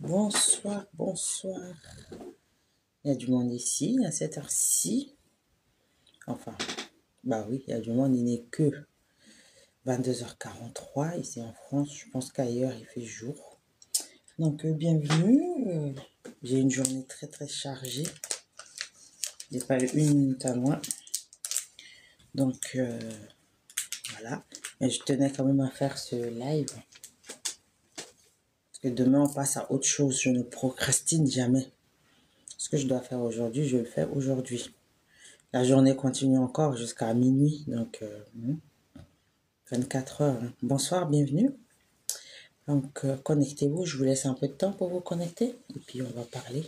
Bonsoir, bonsoir. Il y a du monde ici, à cette heure-ci. Enfin, bah oui, il y a du monde, il n'est que 22h43 ici en France. Je pense qu'ailleurs, il fait jour. Donc, bienvenue. J'ai une journée très, très chargée. J'ai pas eu une minute à moi. Donc, voilà. Mais je tenais quand même à faire ce live. Parce que demain, on passe à autre chose. Je ne procrastine jamais. Ce que je dois faire aujourd'hui, je le fais aujourd'hui. La journée continue encore jusqu'à minuit, donc 24 heures. Hein. Bonsoir, bienvenue. Donc, connectez-vous. Je vous laisse un peu de temps pour vous connecter. Et puis, on va parler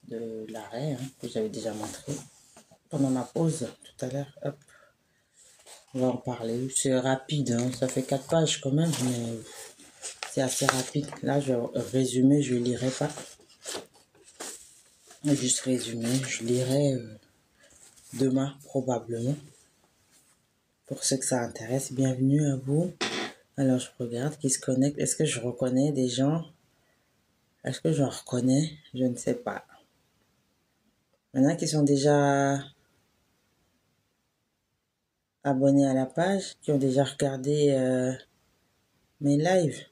de l'arrêt que j'avais déjà montré pendant ma pause tout à l'heure. Hop, on va en parler. C'est rapide, hein. Ça fait 4 pages quand même, mais c'est assez rapide. Là, je vais résumer, je ne lirai pas. Juste résumer, je lirai demain probablement. Pour ceux que ça intéresse, bienvenue à vous. Alors, je regarde qui se connecte. Est-ce que je reconnais des gens? Est-ce que j'en reconnais? Je ne sais pas. Il y en a qui sont déjà abonnés à la page, qui ont déjà regardé mes lives.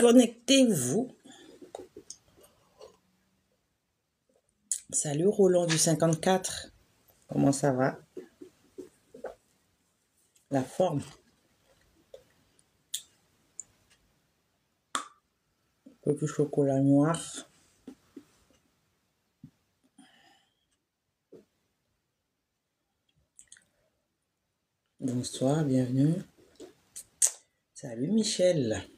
Connectez-vous. Salut Roland du 54. Comment ça va? La forme. Un peu plus chocolat noir. Bonsoir, bienvenue. Salut Michel.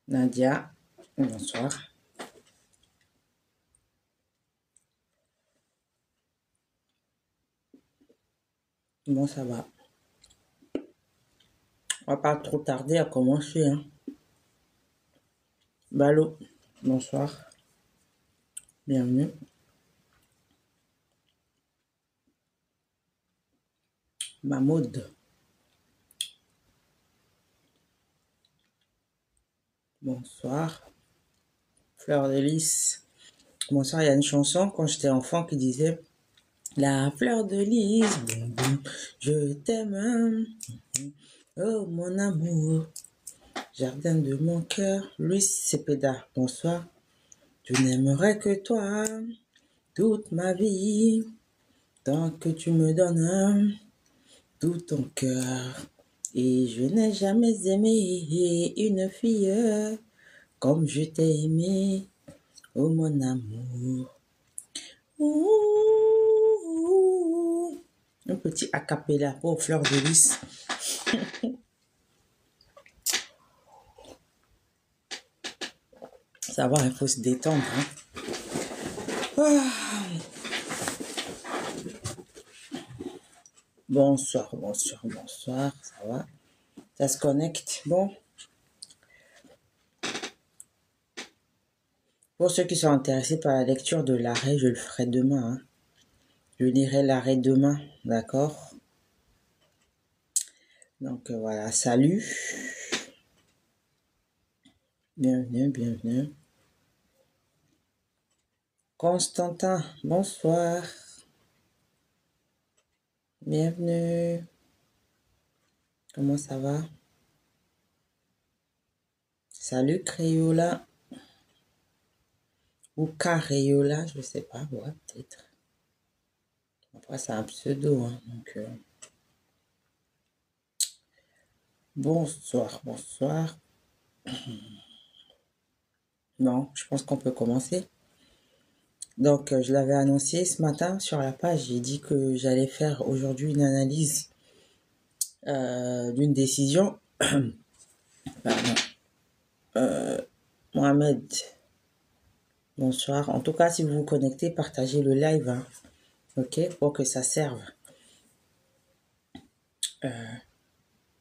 Nadia, bonsoir. Bon, ça va. On va pas trop tarder à commencer. Hein. Balo, bonsoir. Bienvenue. Mahmoud. Bonsoir. Fleur de lys. Bonsoir, il y a une chanson quand j'étais enfant qui disait la fleur de lys, boum boum, je t'aime, oh mon amour, jardin de mon cœur, Luis Cepeda, bonsoir, je n'aimerais que toi, toute ma vie, tant que tu me donnes tout ton cœur, et je n'ai jamais aimé une fille comme je t'ai aimé, oh mon amour. Un petit acapella pour Fleur de lys. Ça va, il faut se détendre. Hein. Ah. Bonsoir, bonsoir, bonsoir. Ça va? Ça se connecte. Bon. Pour ceux qui sont intéressés par la lecture de l'arrêt, je le ferai demain. Hein. Je lirai l'arrêt demain, d'accord? Donc voilà, salut. Bienvenue, bienvenue. Constantin, bonsoir. Bienvenue. Comment ça va? Salut Crayola. Ou Carayola, je sais pas, ouais, peut-être. Après, c'est un pseudo, hein, donc... Bonsoir, bonsoir. Non, je pense qu'on peut commencer. Donc, je l'avais annoncé ce matin sur la page. J'ai dit que j'allais faire aujourd'hui une analyse d'une décision. Pardon. Mohamed, bonsoir. En tout cas, si vous vous connectez, partagez le live. Hein, ok, pour que ça serve.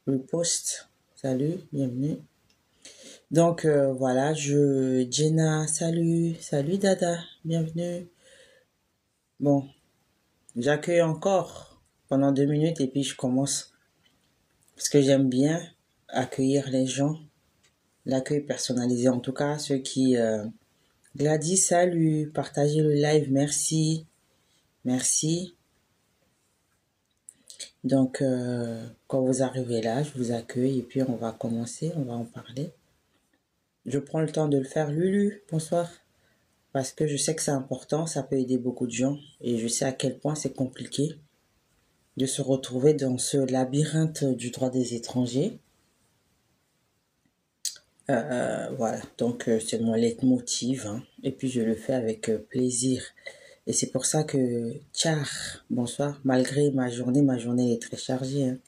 Le post. Salut, bienvenue. Donc voilà, Jenna, salut, salut Dada, bienvenue. Bon, j'accueille encore pendant 2 minutes et puis je commence. Parce que j'aime bien accueillir les gens, l'accueil personnalisé en tout cas, ceux qui... Gladys, salut, partagez le live, merci, merci. Donc, quand vous arrivez là, je vous accueille et puis on va commencer, on va en parler. Je prends le temps de le faire. Lulu, bonsoir. Parce que je sais que c'est important, ça peut aider beaucoup de gens et je sais à quel point c'est compliqué de se retrouver dans ce labyrinthe du droit des étrangers. Voilà, donc c'est mon leitmotiv, hein. Et puis je le fais avec plaisir. Et c'est pour ça que, tchar, bonsoir, malgré ma journée est très chargée, hein,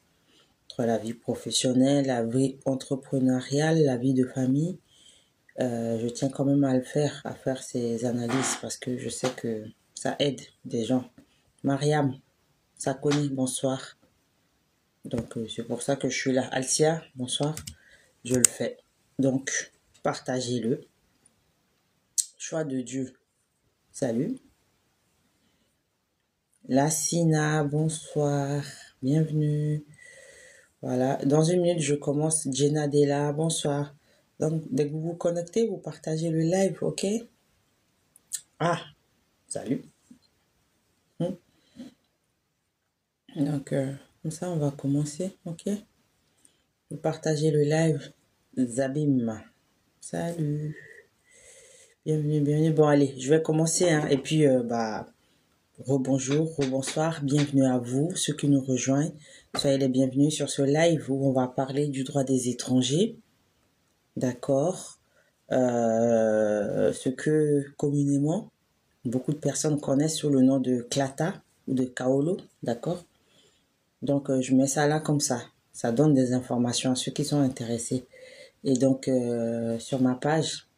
entre la vie professionnelle, la vie entrepreneuriale, la vie de famille. Je tiens quand même à le faire, à faire ces analyses parce que je sais que ça aide des gens. Mariam, Sakoni, bonsoir. Donc c'est pour ça que je suis là. Alcia, bonsoir. Je le fais. Donc, partagez-le. Choix de Dieu. Salut. Lassina, bonsoir. Bienvenue. Voilà. Dans 1 minute, je commence. Jenna Della, bonsoir. Donc, dès que vous vous connectez, vous partagez le live, ok? Ah, salut. Donc, comme ça, on va commencer, ok? Vous partagez le live. Zabim. Salut. Bienvenue, bienvenue. Bon, allez, je vais commencer, hein. Et puis, rebonjour, rebonsoir, bienvenue à vous, ceux qui nous rejoignent. Soyez les bienvenus sur ce live où on va parler du droit des étrangers. D'accord. Ce que communément, beaucoup de personnes connaissent sous le nom de Clata ou de Kaolo. D'accord. Donc, je mets ça là comme ça. Ça donne des informations à ceux qui sont intéressés. Et donc, sur ma page,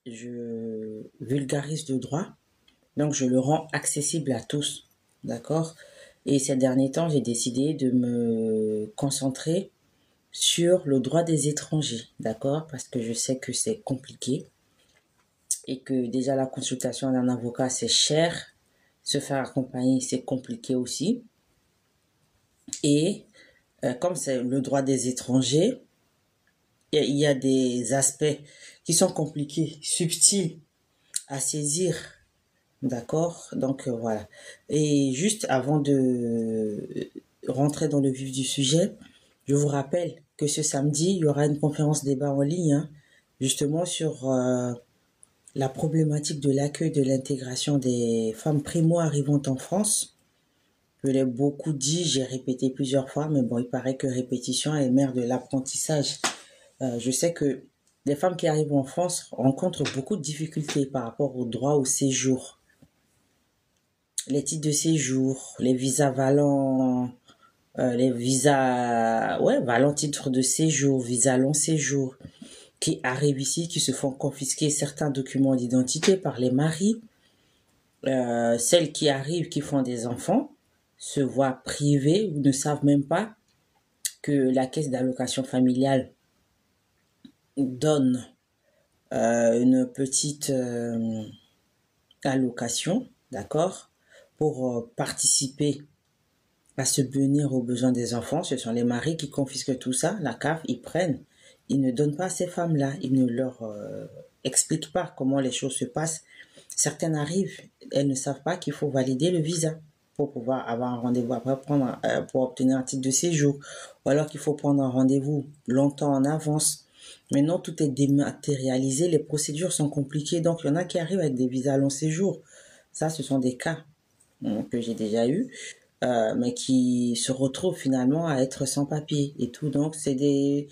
je vulgarise le droit. Donc, je le rends accessible à tous. D'accord? Et ces derniers temps, j'ai décidé de me concentrer sur le droit des étrangers. D'accord? Parce que je sais que c'est compliqué. Et que déjà, la consultation d'un avocat, c'est cher. Se faire accompagner, c'est compliqué aussi. Et comme c'est le droit des étrangers, il y a des aspects qui sont compliqués, subtils à saisir. D'accord? Donc voilà. Et juste avant de rentrer dans le vif du sujet, je vous rappelle que ce samedi, il y aura une conférence débat en ligne, hein, justement sur la problématique de l'accueil de l'intégration des femmes primo-arrivantes en France. Je l'ai beaucoup dit, j'ai répété plusieurs fois, mais bon, il paraît que répétition est mère de l'apprentissage. Je sais que les femmes qui arrivent en France rencontrent beaucoup de difficultés par rapport au droit au séjour. Les titres de séjour, les visas valant, valant titre de séjour, visa long séjour, qui arrivent ici, qui se font confisquer certains documents d'identité par les maris. Celles qui arrivent, qui font des enfants, se voient privées ou ne savent même pas que la caisse d'allocation familiale donne une petite allocation, d'accord, pour participer à subvenir aux besoins des enfants. Ce sont les maris qui confisquent tout ça, la CAF, ils prennent, ils ne donnent pas à ces femmes-là, ils ne leur expliquent pas comment les choses se passent. Certaines arrivent, elles ne savent pas qu'il faut valider le visa pour pouvoir avoir un rendez-vous après pour obtenir un titre de séjour, ou alors qu'il faut prendre un rendez-vous longtemps en avance. Maintenant, tout est dématérialisé, les procédures sont compliquées, donc il y en a qui arrivent avec des visas long séjour. Ça, ce sont des cas que j'ai déjà eu, mais qui se retrouvent finalement à être sans papier et tout. Donc, c'est des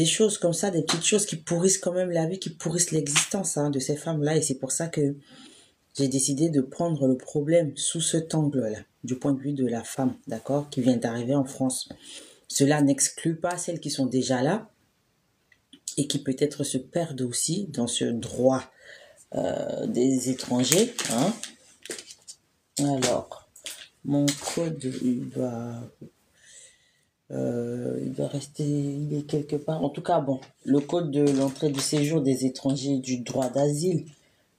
choses comme ça, des petites choses qui pourrissent quand même la vie, qui pourrissent l'existence, hein, de ces femmes-là. Et c'est pour ça que j'ai décidé de prendre le problème sous cet angle-là, du point de vue de la femme, d'accord, qui vient d'arriver en France. Cela n'exclut pas celles qui sont déjà là et qui peut-être se perdent aussi dans ce droit des étrangers, hein. Alors, mon code, il va... Il doit rester, il est quelque part. En tout cas, bon, le code de l'entrée du séjour des étrangers du droit d'asile,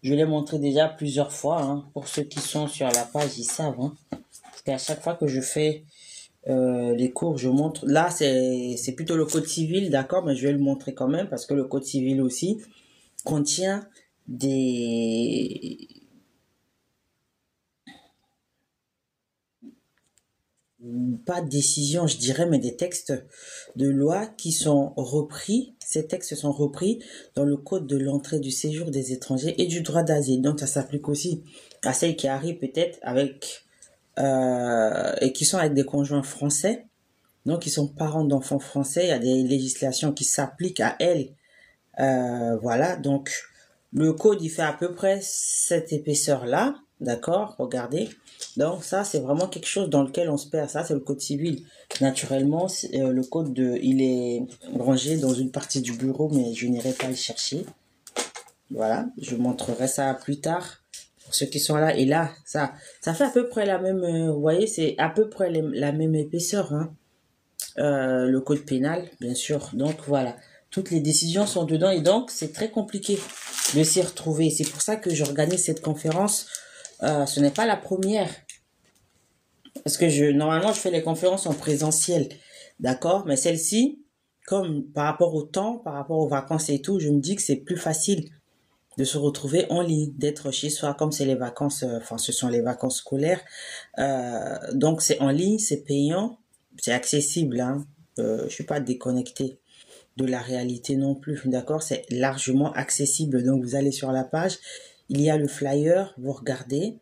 je l'ai montré déjà plusieurs fois. Hein. Pour ceux qui sont sur la page, ils savent. Hein. Parce qu'à chaque fois que je fais les cours, je montre. Là, c'est plutôt le code civil, d'accord, mais je vais le montrer quand même parce que le code civil aussi contient des pas de décision, je dirais, mais des textes de loi qui sont repris. Ces textes sont repris dans le code de l'entrée du séjour des étrangers et du droit d'asile. Donc, ça s'applique aussi à celles qui arrivent peut-être avec et qui sont avec des conjoints français. Donc, ils sont parents d'enfants français. Il y a des législations qui s'appliquent à elles. Voilà. Donc, le code, il fait à peu près cette épaisseur-là. D'accord? Regardez. Donc ça, c'est vraiment quelque chose dans lequel on se perd. Ça, c'est le code civil. Naturellement, le code il est rangé dans une partie du bureau, mais je n'irai pas le chercher. Voilà, je montrerai ça plus tard pour ceux qui sont là. Et là, ça fait à peu près la même. Vous voyez, c'est à peu près la même épaisseur. Hein. Le code pénal, bien sûr. Donc voilà, toutes les décisions sont dedans et donc c'est très compliqué de s'y retrouver. C'est pour ça que j'organise cette conférence. Ce n'est pas la première. Parce que normalement, je fais les conférences en présentiel. D'accord? Mais celle-ci, comme par rapport au temps, par rapport aux vacances et tout, je me dis que c'est plus facile de se retrouver en ligne, d'être chez soi, comme c'est les vacances, enfin, ce sont les vacances scolaires. Donc, c'est en ligne, c'est payant, c'est accessible, hein. Je suis pas déconnectée de la réalité non plus, d'accord? C'est largement accessible. Donc, vous allez sur la page, il y a le flyer, vous regardez,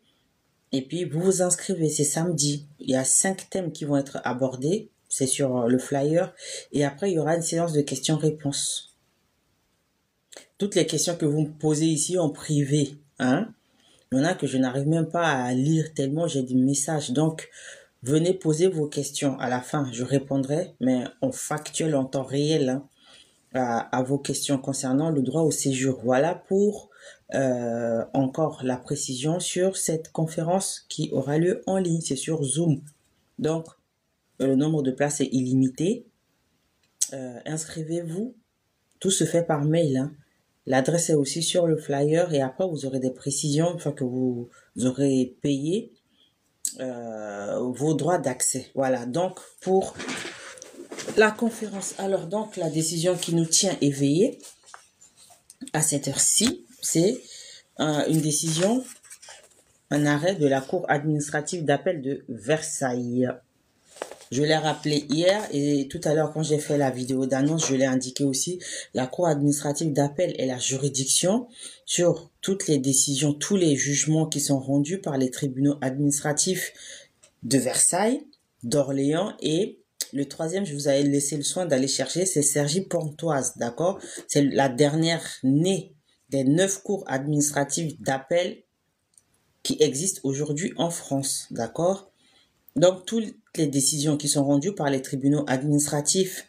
et puis vous vous inscrivez, c'est samedi. Il y a 5 thèmes qui vont être abordés, c'est sur le flyer, et après il y aura une séance de questions-réponses. Toutes les questions que vous me posez ici en privé, hein, il y en a que je n'arrive même pas à lire tellement j'ai des messages. Donc, venez poser vos questions. À la fin, je répondrai, mais en factuel, en temps réel, hein, à vos questions concernant le droit au séjour. Voilà pour encore la précision sur cette conférence qui aura lieu en ligne. C'est sur Zoom. Donc, le nombre de places est illimité. Inscrivez-vous. Tout se fait par mail. Hein. L'adresse est aussi sur le flyer et après, vous aurez des précisions une fois que vous aurez payé vos droits d'accès. Voilà, donc pour la conférence. Alors, donc, la décision qui nous tient éveillés à cette heure-ci, c'est une décision, un arrêt de la Cour administrative d'appel de Versailles. Je l'ai rappelé hier et tout à l'heure quand j'ai fait la vidéo d'annonce, je l'ai indiqué aussi. La Cour administrative d'appel est la juridiction sur toutes les décisions, tous les jugements qui sont rendus par les tribunaux administratifs de Versailles, d'Orléans et le troisième, je vous avais laissé le soin d'aller chercher, c'est Cergy-Pontoise, d'accord? C'est la dernière née des 9 cours administratives d'appel qui existent aujourd'hui en France, d'accord? Donc, toutes les décisions qui sont rendues par les tribunaux administratifs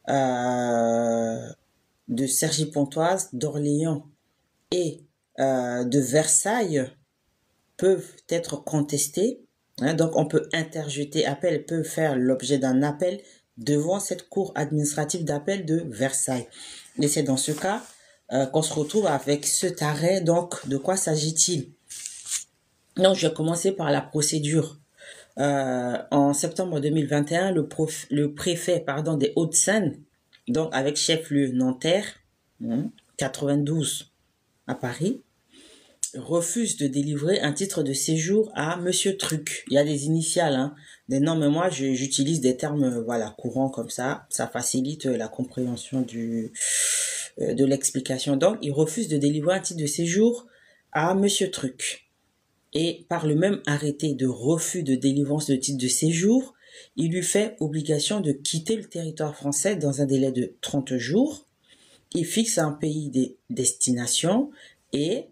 de Cergy-Pontoise, d'Orléans et de Versailles peuvent être contestées. Hein, donc, on peut interjeter appel, peut faire l'objet d'un appel devant cette cour administrative d'appel de Versailles. Et c'est dans ce cas qu'on se retrouve avec cet arrêt. Donc, de quoi s'agit-il? Donc, je vais commencer par la procédure. En septembre 2021, le préfet des Hauts-de-Seine, donc avec chef-lieu Nanterre, 92 à Paris, refuse de délivrer un titre de séjour à Monsieur Truc. Il y a des initiales, hein, des noms, mais moi j'utilise des termes voilà courants comme ça facilite la compréhension de l'explication. Donc il refuse de délivrer un titre de séjour à Monsieur Truc. Et par le même arrêté de refus de délivrance de titre de séjour, il lui fait obligation de quitter le territoire français dans un délai de 30 jours. Il fixe un pays de destination et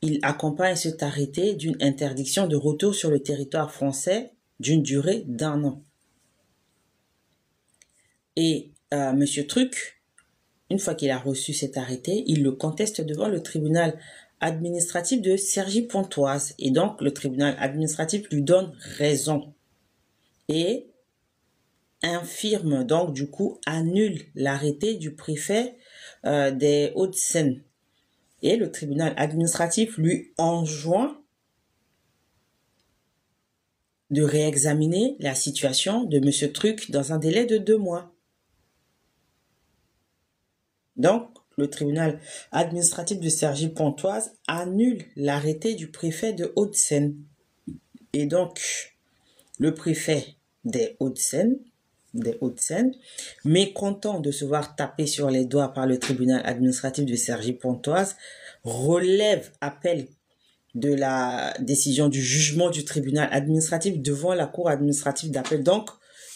il accompagne cet arrêté d'une interdiction de retour sur le territoire français d'une durée d'1 an. Et Monsieur Truc, une fois qu'il a reçu cet arrêté, il le conteste devant le tribunal administratif de Cergy-Pontoise. Et donc, le tribunal administratif lui donne raison. Et infirme, donc du coup annule l'arrêté du préfet des Hauts-de-Seine. Et le tribunal administratif lui enjoint de réexaminer la situation de M. Truc dans un délai de 2 mois. Donc, le tribunal administratif de Cergy-Pontoise annule l'arrêté du préfet de Hauts-de-Seine. Et donc, le préfet des Hauts-de-Seine, mécontent de se voir taper sur les doigts par le tribunal administratif de Cergy-Pontoise, relève appel de la décision du jugement du tribunal administratif devant la cour administrative d'appel. Donc,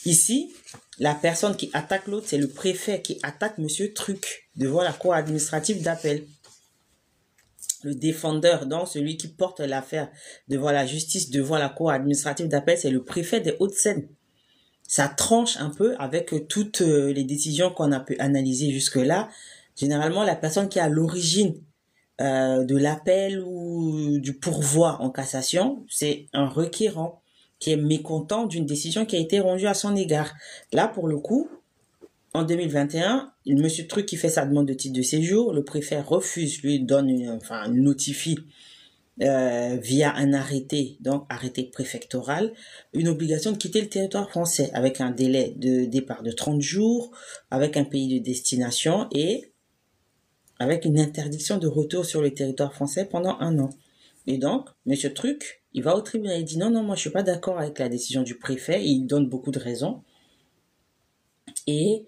ici, la personne qui attaque l'autre, c'est le préfet qui attaque Monsieur Truc devant la cour administrative d'appel. Le défendeur, donc celui qui porte l'affaire devant la justice, devant la cour administrative d'appel, c'est le préfet des Hauts-de-Seine. Ça tranche un peu avec toutes les décisions qu'on a pu analyser jusque-là. Généralement, la personne qui est à l'origine de l'appel ou du pourvoi en cassation, c'est un requérant qui est mécontent d'une décision qui a été rendue à son égard. Là, pour le coup, en 2021, Monsieur Truc qui fait sa demande de titre de séjour, le préfet refuse, lui donne notifie via un arrêté, donc arrêté préfectoral, une obligation de quitter le territoire français avec un délai de départ de 30 jours, avec un pays de destination et avec une interdiction de retour sur le territoire français pendant 1 an. Et donc, Monsieur Truc, il va au tribunal, il dit non, moi je suis pas d'accord avec la décision du préfet, il donne beaucoup de raisons. Et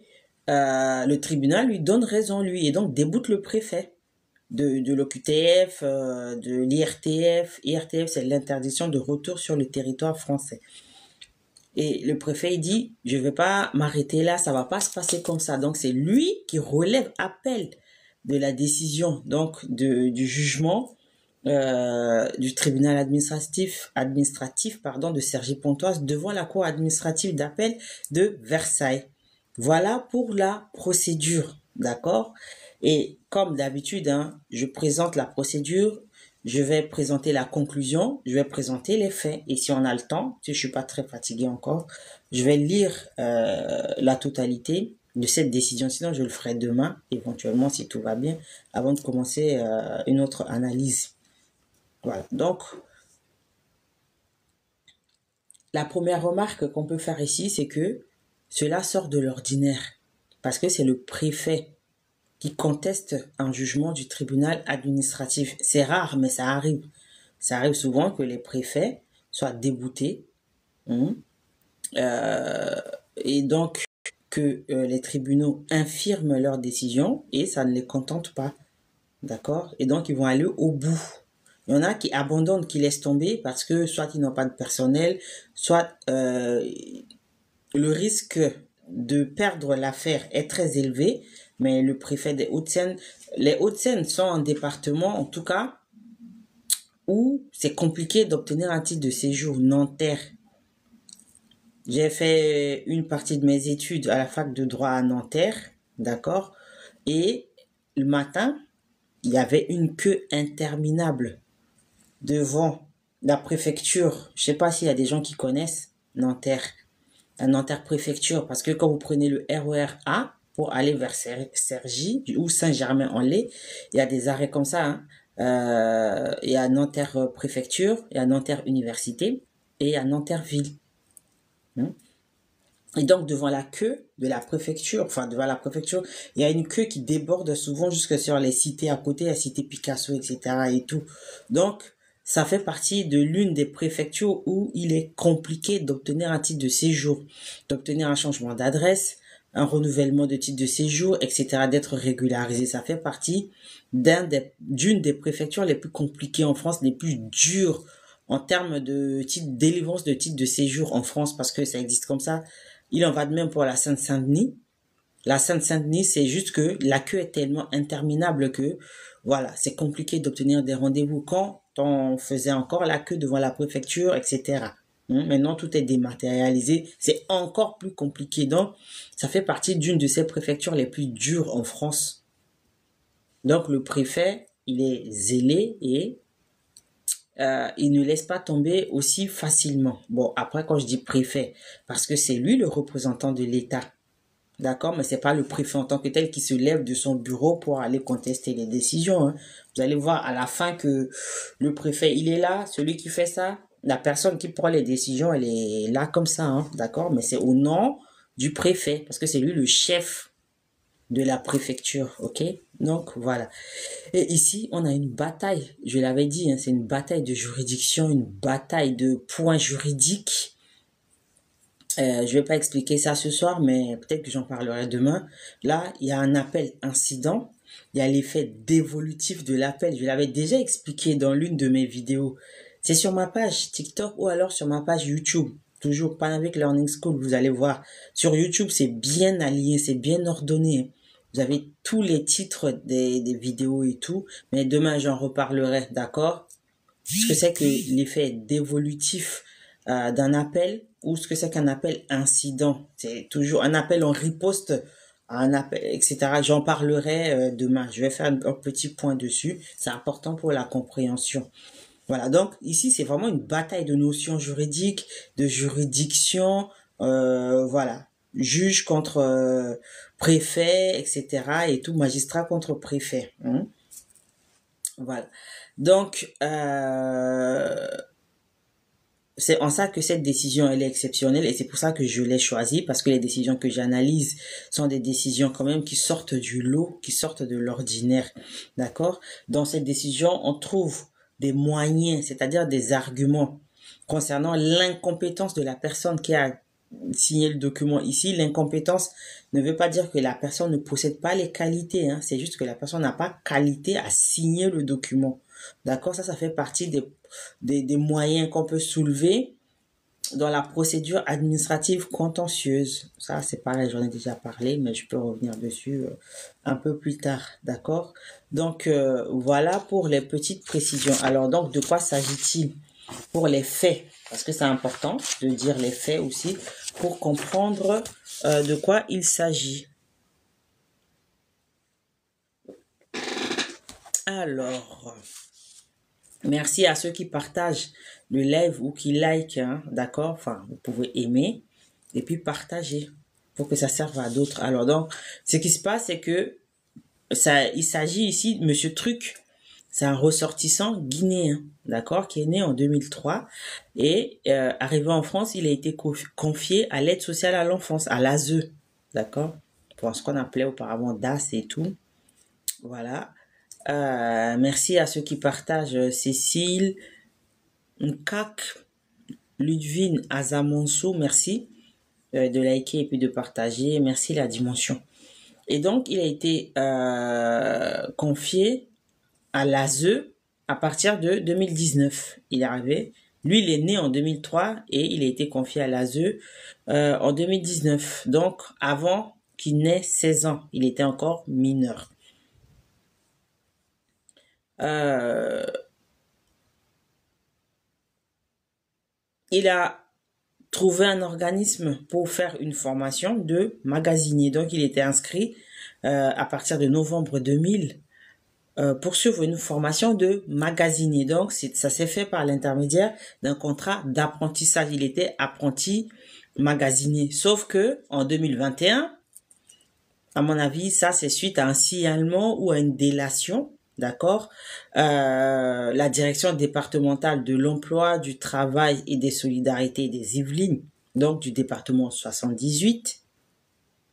le tribunal lui donne raison, lui, et donc déboute le préfet de l'OQTF, de l'IRTF. IRTF, c'est l'interdiction de retour sur le territoire français. Et le préfet, il dit, je vais pas m'arrêter là, ça va pas se passer comme ça. Donc, c'est lui qui relève appel de la décision, donc du jugement du tribunal administratif de Cergy-Pontoise devant la cour administrative d'appel de Versailles. Voilà pour la procédure, d'accord? Et comme d'habitude, je présente la procédure, je vais présenter la conclusion, je vais présenter les faits. Et si on a le temps, si je suis pas très fatigué encore, je vais lire la totalité de cette décision. Sinon, je le ferai demain, éventuellement, si tout va bien, avant de commencer une autre analyse. Voilà. Donc, la première remarque qu'on peut faire ici, c'est que cela sort de l'ordinaire. Parce que c'est le préfet qui conteste un jugement du tribunal administratif. C'est rare, mais ça arrive. Ça arrive souvent que les préfets soient déboutés. Et donc, que les tribunaux infirment leur décision et ça ne les contente pas. D'accord? Et donc, ils vont aller au bout. Il y en a qui abandonnent, qui laissent tomber parce que soit ils n'ont pas de personnel, soit le risque de perdre l'affaire est très élevé. Mais le préfet des Hauts-de-Seine, les Hauts-de-Seine sont un département, en tout cas, où c'est compliqué d'obtenir un titre de séjour Nanterre. J'ai fait une partie de mes études à la fac de droit à Nanterre, d'accord? Et le matin, il y avait une queue interminable devant la préfecture. Je sais pas s'il y a des gens qui connaissent Nanterre, la Nanterre préfecture, parce que quand vous prenez le RER A pour aller vers Cergy ou Saint-Germain-en-Laye, il y a des arrêts comme ça. Il y a Nanterre préfecture, il y a Nanterre université et il y a Nanterre ville. Et donc, devant la queue de la préfecture, il y a une queue qui déborde souvent jusque sur les cités à côté, la cité Picasso, etc. et tout. Donc, ça fait partie de l'une des préfectures où il est compliqué d'obtenir un titre de séjour, d'obtenir un changement d'adresse, un renouvellement de titre de séjour, etc., d'être régularisé. Ça fait partie d'une des préfectures les plus compliquées en France, les plus dures en termes de délivrance de titre de séjour en France, parce que ça existe comme ça. Il en va de même pour la Seine-Saint-Denis. La Seine-Saint-Denis, c'est juste que la queue est tellement interminable que, voilà, c'est compliqué d'obtenir des rendez-vous quand on faisait encore la queue devant la préfecture, etc. Maintenant, tout est dématérialisé. C'est encore plus compliqué. Donc, ça fait partie d'une de ces préfectures les plus dures en France. Donc, le préfet, il est zélé et il ne laisse pas tomber aussi facilement. Bon, après, quand je dis préfet, parce que c'est lui le représentant de l'État. D'accord, mais c'est pas le préfet en tant que tel qui se lève de son bureau pour aller contester les décisions, hein. Vous allez voir à la fin que le préfet, il est là, celui qui fait ça, la personne qui prend les décisions, elle est là comme ça, hein. D'accord, mais c'est au nom du préfet, parce que c'est lui le chef de la préfecture, ok? Donc, voilà. Et ici, on a une bataille, je l'avais dit, hein, c'est une bataille de juridiction, une bataille de points juridiques. Je vais pas expliquer ça ce soir, mais peut-être que j'en parlerai demain. Là, il y a un appel incident. Il y a l'effet dévolutif de l'appel. Je l'avais déjà expliqué dans l'une de mes vidéos. C'est sur ma page TikTok ou alors sur ma page YouTube. Toujours Panavik Learning School, vous allez voir. Sur YouTube, c'est bien allié, c'est bien ordonné. Vous avez tous les titres des vidéos et tout. Mais demain, j'en reparlerai, d'accord? Ce que c'est que l'effet dévolutif d'un appel ou ce que c'est qu'un appel incident. C'est toujours un appel en riposte à un appel, etc. J'en parlerai demain. Je vais faire un petit point dessus. C'est important pour la compréhension. Voilà, donc ici, c'est vraiment une bataille de notions juridiques, de juridiction, voilà. Juge contre préfet, etc. et tout, magistrat contre préfet. Hein. Voilà. Donc, c'est en ça que cette décision, elle est exceptionnelle et c'est pour ça que je l'ai choisie parce que les décisions que j'analyse sont des décisions quand même qui sortent du lot, qui sortent de l'ordinaire. D'accord? Dans cette décision, on trouve des moyens, c'est-à-dire des arguments concernant l'incompétence de la personne qui a signé le document. Ici, l'incompétence ne veut pas dire que la personne ne possède pas les qualités, hein. C'est juste que la personne n'a pas qualité à signer le document. D'accord? Ça fait partie des moyens qu'on peut soulever dans la procédure administrative contentieuse. Ça, c'est pareil, j'en ai déjà parlé, mais je peux revenir dessus un peu plus tard. D'accord? Donc, voilà pour les petites précisions. Alors, donc, de quoi s'agit-il pour les faits? Parce que c'est important de dire les faits aussi pour comprendre de quoi il s'agit. Alors, merci à ceux qui partagent le live ou qui like, hein, d'accord? Enfin, vous pouvez aimer et puis partager pour que ça serve à d'autres. Alors donc, ce qui se passe, c'est que il s'agit ici de Monsieur Truc. C'est un ressortissant guinéen, d'accord, qui est né en 2003 et arrivé en France, il a été confié à l'aide sociale à l'enfance, à l'ASE, d'accord, pour ce qu'on appelait auparavant DAS et tout. Voilà. Merci à ceux qui partagent. Cécile, Nkak, Ludwine, Azamonso, merci de liker et puis de partager. Merci la dimension. Et donc, il a été confié à l'ASE à partir de 2019. Il est arrivé. Lui, il est né en 2003 et il a été confié à l'ASE en 2019. Donc, avant qu'il n'ait 16 ans, il était encore mineur. Il a trouvé un organisme pour faire une formation de magasinier. Donc, il était inscrit à partir de novembre 2000 pour suivre une formation de magasinier. Donc, ça s'est fait par l'intermédiaire d'un contrat d'apprentissage. Il était apprenti magasinier. Sauf que en 2021, à mon avis, ça c'est suite à un signalement ou à une délation. D'accord, la direction départementale de l'emploi, du travail et des solidarités des Yvelines, donc du département 78,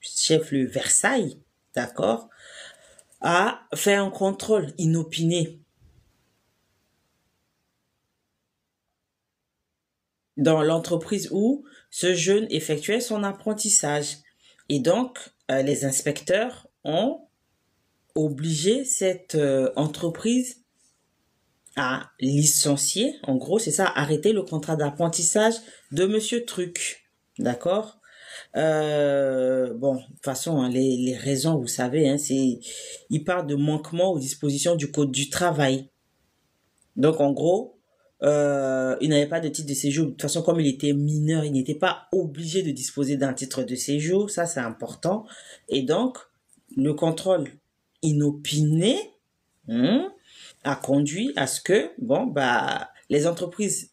chef-lieu Versailles, d'accord, a fait un contrôle inopiné dans l'entreprise où ce jeune effectuait son apprentissage. Et donc, les inspecteurs ont obligé cette entreprise à licencier, en gros, c'est ça, arrêter le contrat d'apprentissage de Monsieur Truc. D'accord? Bon, de toute façon, hein, les raisons, vous savez, hein, il parle de manquement aux dispositions du Code du travail. Donc, en gros, il n'avait pas de titre de séjour. De toute façon, comme il était mineur, il n'était pas obligé de disposer d'un titre de séjour. Ça, c'est important. Et donc, le contrôle inopiné a conduit à ce que, bon, bah, les entreprises,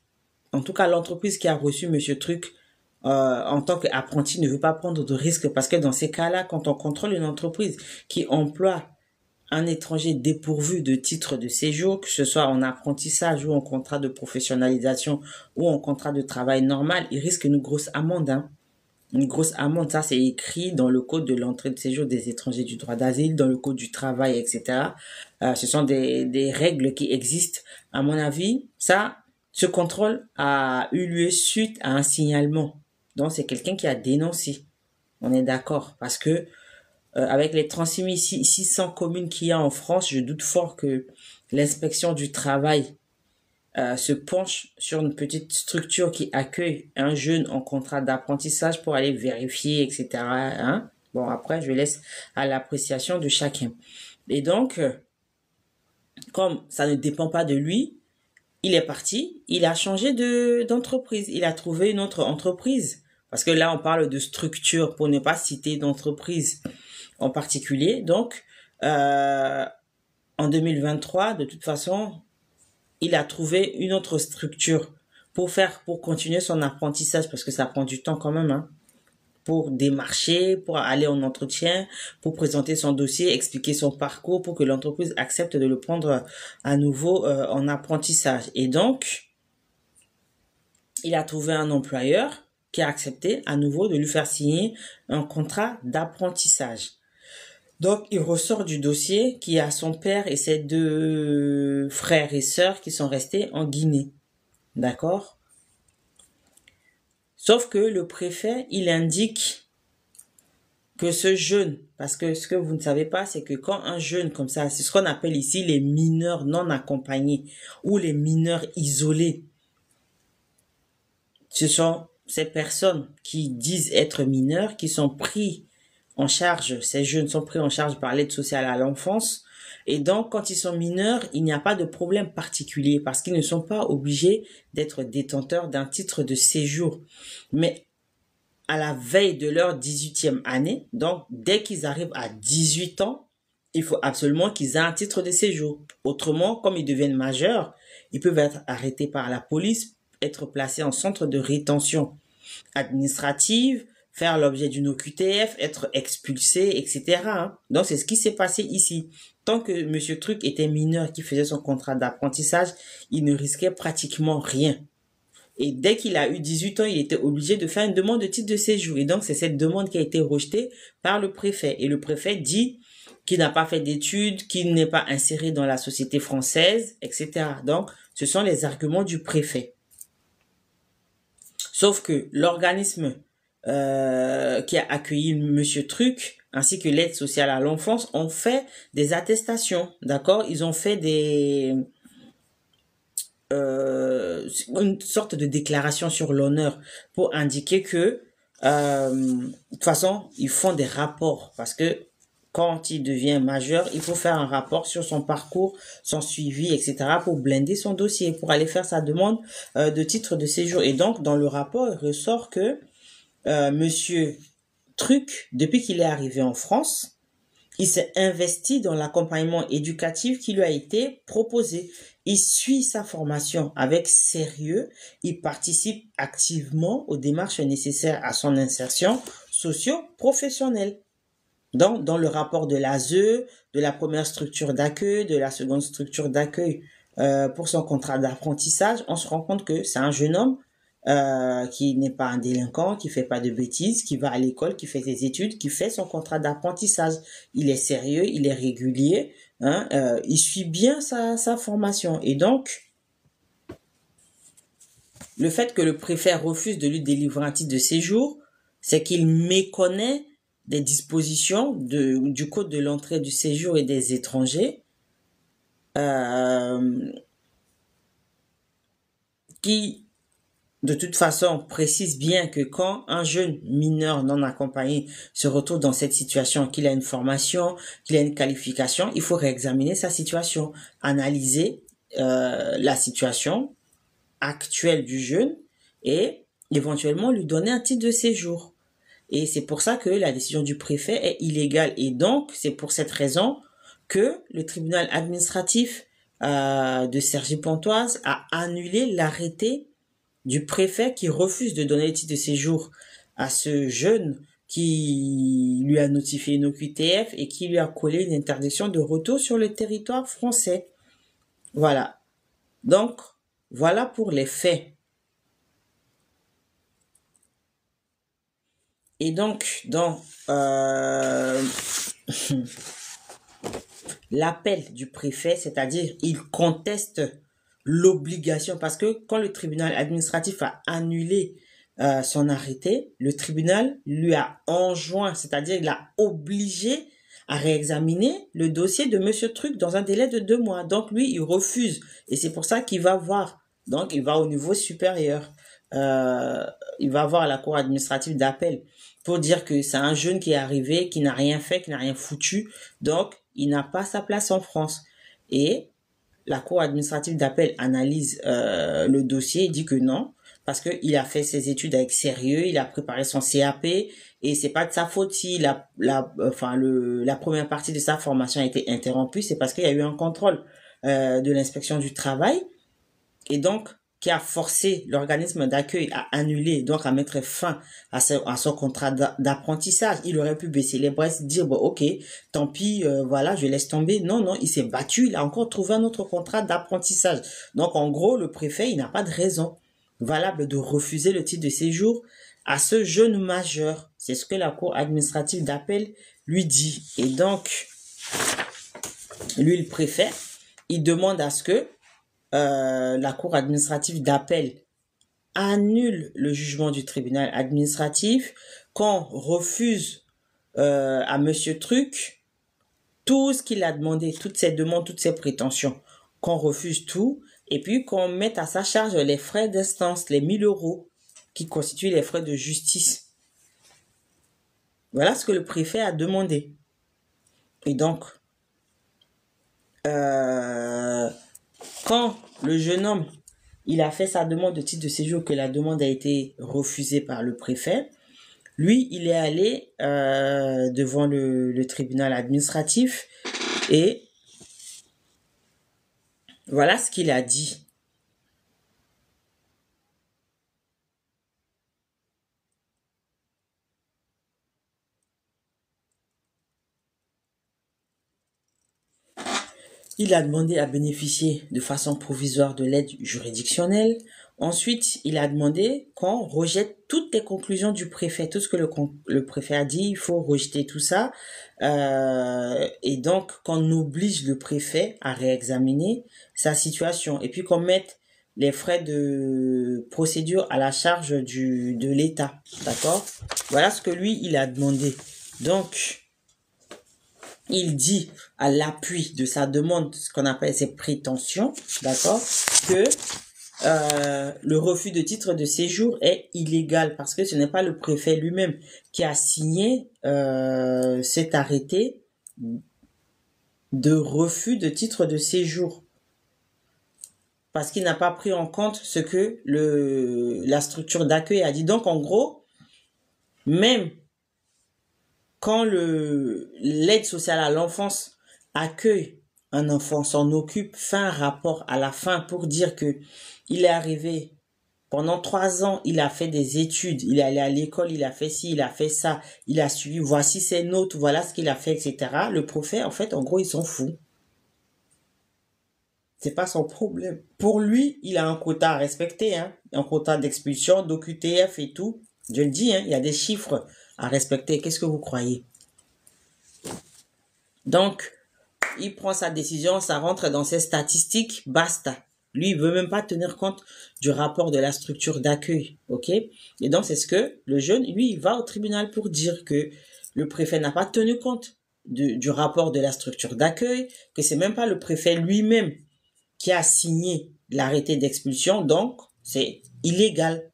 en tout cas l'entreprise qui a reçu Monsieur Truc en tant qu'apprenti ne veut pas prendre de risques parce que dans ces cas-là, quand on contrôle une entreprise qui emploie un étranger dépourvu de titre de séjour, que ce soit en apprentissage ou en contrat de professionnalisation ou en contrat de travail normal, il risque une grosse amende. Hein. Une grosse amende, ça c'est écrit dans le code de l'entrée de séjour des étrangers du droit d'asile, dans le code du travail, etc. Ce sont des règles qui existent. À mon avis, ça, ce contrôle a eu lieu suite à un signalement. Donc c'est quelqu'un qui a dénoncé. On est d'accord. Parce que avec les 36 600 communes qu'il y a en France, je doute fort que l'inspection du travail se penche sur une petite structure qui accueille un jeune en contrat d'apprentissage pour aller vérifier, etc. Hein? Bon, après, je laisse à l'appréciation de chacun. Et donc, comme ça ne dépend pas de lui, il est parti, il a changé d'entreprise, il a trouvé une autre entreprise. Parce que là, on parle de structure pour ne pas citer d'entreprise en particulier. Donc, en 2023, de toute façon, il a trouvé une autre structure pour continuer son apprentissage parce que ça prend du temps quand même, hein, pour démarcher, pour aller en entretien, pour présenter son dossier, expliquer son parcours pour que l'entreprise accepte de le prendre à nouveau en apprentissage. Et donc, il a trouvé un employeur qui a accepté à nouveau de lui faire signer un contrat d'apprentissage. Donc, il ressort du dossier qu'il y a son père et ses 2 frères et sœurs qui sont restés en Guinée. D'accord? Sauf que le préfet, il indique que ce jeune, parce que ce que vous ne savez pas, c'est que quand un jeune comme ça, c'est ce qu'on appelle ici les mineurs non accompagnés ou les mineurs isolés. Ce sont ces personnes qui disent être mineurs, qui sont pris en charge, ces jeunes sont pris en charge par l'aide sociale à l'enfance. Et donc, quand ils sont mineurs, il n'y a pas de problème particulier parce qu'ils ne sont pas obligés d'être détenteurs d'un titre de séjour. Mais à la veille de leur 18e année, donc dès qu'ils arrivent à 18 ans, il faut absolument qu'ils aient un titre de séjour. Autrement, comme ils deviennent majeurs, ils peuvent être arrêtés par la police, être placés en centre de rétention administrative, faire l'objet d'une OQTF, être expulsé, etc. Hein. Donc, c'est ce qui s'est passé ici. Tant que Monsieur Truc était mineur qui faisait son contrat d'apprentissage, il ne risquait pratiquement rien. Et dès qu'il a eu 18 ans, il était obligé de faire une demande de titre de séjour. Et donc, c'est cette demande qui a été rejetée par le préfet. Et le préfet dit qu'il n'a pas fait d'études, qu'il n'est pas inséré dans la société française, etc. Donc, ce sont les arguments du préfet. Sauf que l'organisme qui a accueilli Monsieur Truc, ainsi que l'aide sociale à l'enfance, ont fait des attestations, d'accord? Ils ont fait une sorte de déclaration sur l'honneur pour indiquer que, de toute façon, ils font des rapports parce que quand il devient majeur, il faut faire un rapport sur son parcours, son suivi, etc. pour blinder son dossier, pour aller faire sa demande de titre de séjour. Et donc, dans le rapport, il ressort que Monsieur Truc, depuis qu'il est arrivé en France, il s'est investi dans l'accompagnement éducatif qui lui a été proposé. Il suit sa formation avec sérieux. Il participe activement aux démarches nécessaires à son insertion socio-professionnelle. Donc, dans le rapport de l'ASE, de la première structure d'accueil, de la seconde structure d'accueil pour son contrat d'apprentissage, on se rend compte que c'est un jeune homme qui n'est pas un délinquant, qui fait pas de bêtises, qui va à l'école, qui fait ses études, qui fait son contrat d'apprentissage. Il est sérieux, il est régulier, hein, il suit bien sa formation. Et donc, le fait que le préfet refuse de lui délivrer un titre de séjour, c'est qu'il méconnaît des dispositions du Code de l'entrée du séjour et des étrangers qui de toute façon, précise bien que quand un jeune mineur non accompagné se retrouve dans cette situation, qu'il a une formation, qu'il a une qualification, il faut réexaminer sa situation, analyser la situation actuelle du jeune et éventuellement lui donner un titre de séjour. Et c'est pour ça que la décision du préfet est illégale. Et donc, c'est pour cette raison que le tribunal administratif de Cergy-Pontoise a annulé l'arrêté du préfet qui refuse de donner le titre de séjour à ce jeune qui lui a notifié une OQTF et qui lui a collé une interdiction de retour sur le territoire français. Voilà. Donc, voilà pour les faits. Et donc, dans l'appel du préfet, c'est-à-dire il conteste l'obligation, parce que quand le tribunal administratif a annulé son arrêté, le tribunal lui a enjoint, c'est-à-dire il a obligé à réexaminer le dossier de Monsieur Truc dans un délai de 2 mois. Donc lui, il refuse. Et c'est pour ça qu'il va voir. Donc il va au niveau supérieur. Il va voir la cour administrative d'appel pour dire que c'est un jeune qui est arrivé, qui n'a rien fait, qui n'a rien foutu. Donc, il n'a pas sa place en France. Et la cour administrative d'appel analyse le dossier et dit que non, parce qu'il a fait ses études avec sérieux, il a préparé son CAP et c'est pas de sa faute si la première partie de sa formation a été interrompue, c'est parce qu'il y a eu un contrôle de l'inspection du travail et donc qui a forcé l'organisme d'accueil à annuler, donc à mettre fin à son contrat d'apprentissage. Il aurait pu baisser les bras et dire, bon, ok, tant pis, voilà, je laisse tomber. Non, non, il s'est battu, il a encore trouvé un autre contrat d'apprentissage. Donc, en gros, le préfet, il n'a pas de raison valable de refuser le titre de séjour à ce jeune majeur. C'est ce que la cour administrative d'appel lui dit. Et donc, lui, le préfet, il demande à ce que la cour administrative d'appel annule le jugement du tribunal administratif, qu'on refuse à Monsieur Truc tout ce qu'il a demandé, toutes ses demandes, toutes ses prétentions, qu'on refuse tout, et puis qu'on mette à sa charge les frais d'instance, les 1 000 € qui constituent les frais de justice. Voilà ce que le préfet a demandé. Et donc, quand le jeune homme, il a fait sa demande de titre de séjour, que la demande a été refusée par le préfet, lui, il est allé devant le tribunal administratif et voilà ce qu'il a dit. Il a demandé à bénéficier de façon provisoire de l'aide juridictionnelle. Ensuite, il a demandé qu'on rejette toutes les conclusions du préfet. Tout ce que le préfet a dit, il faut rejeter tout ça. Et donc, qu'on oblige le préfet à réexaminer sa situation. Et puis qu'on mette les frais de procédure à la charge de l'État. D'accord? Voilà ce que lui, il a demandé. Donc, il dit à l'appui de sa demande, ce qu'on appelle ses prétentions, d'accord, que le refus de titre de séjour est illégal parce que ce n'est pas le préfet lui-même qui a signé cet arrêté de refus de titre de séjour. Parce qu'il n'a pas pris en compte ce que la structure d'accueil a dit. Donc, en gros, même quand l'aide sociale à l'enfance accueille un enfant, s'en occupe, fait un rapport à la fin pour dire que il est arrivé pendant 3 ans, il a fait des études, il est allé à l'école, il a fait ci, il a fait ça, il a suivi, voici ses notes, voilà ce qu'il a fait, etc. Le préfet, en fait, en gros, il s'en fout. C'est pas son problème. Pour lui, il a un quota à respecter, hein, un quota d'expulsion, d'OQTF et tout. Je le dis, hein, il y a des chiffres à respecter. Qu'est-ce que vous croyez? Donc, il prend sa décision, ça rentre dans ses statistiques, basta. Lui, il veut même pas tenir compte du rapport de la structure d'accueil, ok? Et donc, c'est ce que le jeune, lui, il va au tribunal pour dire que le préfet n'a pas tenu compte du rapport de la structure d'accueil, que c'est même pas le préfet lui-même qui a signé l'arrêté d'expulsion, donc c'est illégal,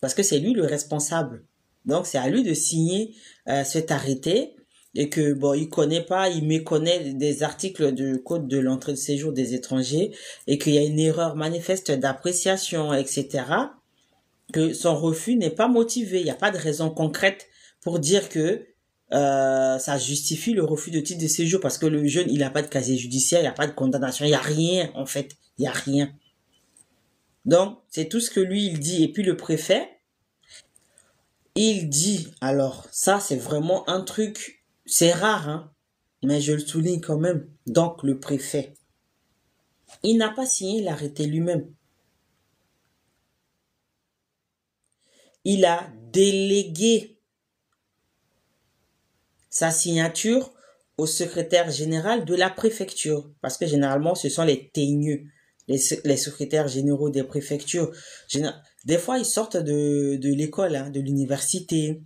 parce que c'est lui le responsable. Donc, c'est à lui de signer cet arrêté, et que, bon, il connaît pas, il méconnaît des articles du Code de l'entrée de séjour des étrangers, et qu'il y a une erreur manifeste d'appréciation, etc., que son refus n'est pas motivé. Il n'y a pas de raison concrète pour dire que ça justifie le refus de titre de séjour parce que le jeune, il n'a pas de casier judiciaire, il n'y a pas de condamnation, il n'y a rien, en fait. Il n'y a rien. Donc, c'est tout ce que lui, il dit. Et puis, le préfet, il dit, alors, ça, c'est vraiment un truc, c'est rare, hein, mais je le souligne quand même. Donc, le préfet, il n'a pas signé l'arrêté lui-même. Il a délégué sa signature au secrétaire général de la préfecture. Parce que généralement, ce sont les TNU, les secrétaires généraux des préfectures. Des fois, ils sortent de l'école, hein, de l'université,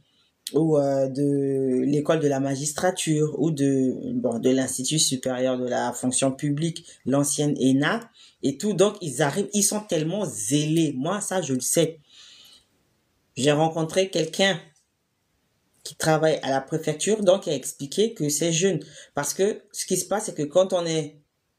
ou de l'école de la magistrature, ou de l'Institut supérieur de la fonction publique, l'ancienne ENA, et tout. Donc, ils arrivent, ils sont tellement zélés. Moi, ça, je le sais. J'ai rencontré quelqu'un qui travaille à la préfecture, donc il a expliqué que c'est jeune. Parce que ce qui se passe, c'est que quand on est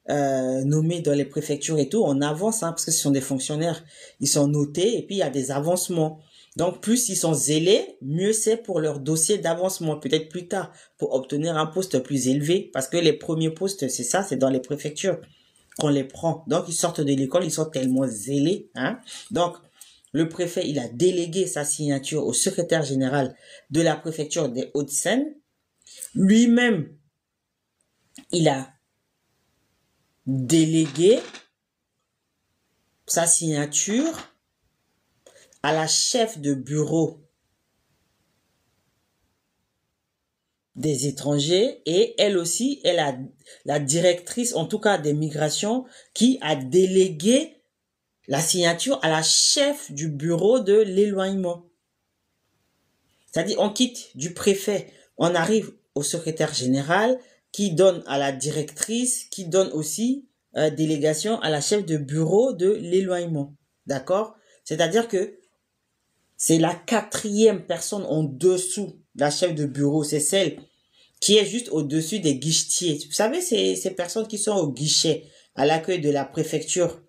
nommé dans les préfectures et tout, on avance, hein, parce que ce sont des fonctionnaires. Ils sont notés et puis il y a des avancements. Donc plus ils sont zélés, mieux c'est pour leur dossier d'avancement, peut-être plus tard, pour obtenir un poste plus élevé. Parce que les premiers postes, c'est ça, c'est dans les préfectures qu'on les prend. Donc ils sortent de l'école, ils sont tellement zélés. Hein. Donc le préfet, il a délégué sa signature au secrétaire général de la préfecture des Hauts-de-Seine. Lui-même, il a délégué sa signature à la chef de bureau des étrangers et elle aussi, elle a la directrice, en tout cas des migrations, qui a délégué la signature à la chef du bureau de l'éloignement. C'est-à-dire, on quitte du préfet, on arrive au secrétaire général, qui donne à la directrice, qui donne aussi délégation à la chef de bureau de l'éloignement. D'accord? C'est-à-dire que c'est la quatrième personne en dessous de la chef de bureau. C'est celle qui est juste au-dessus des guichetiers. Vous savez, ces personnes qui sont au guichet, à l'accueil de la préfecture.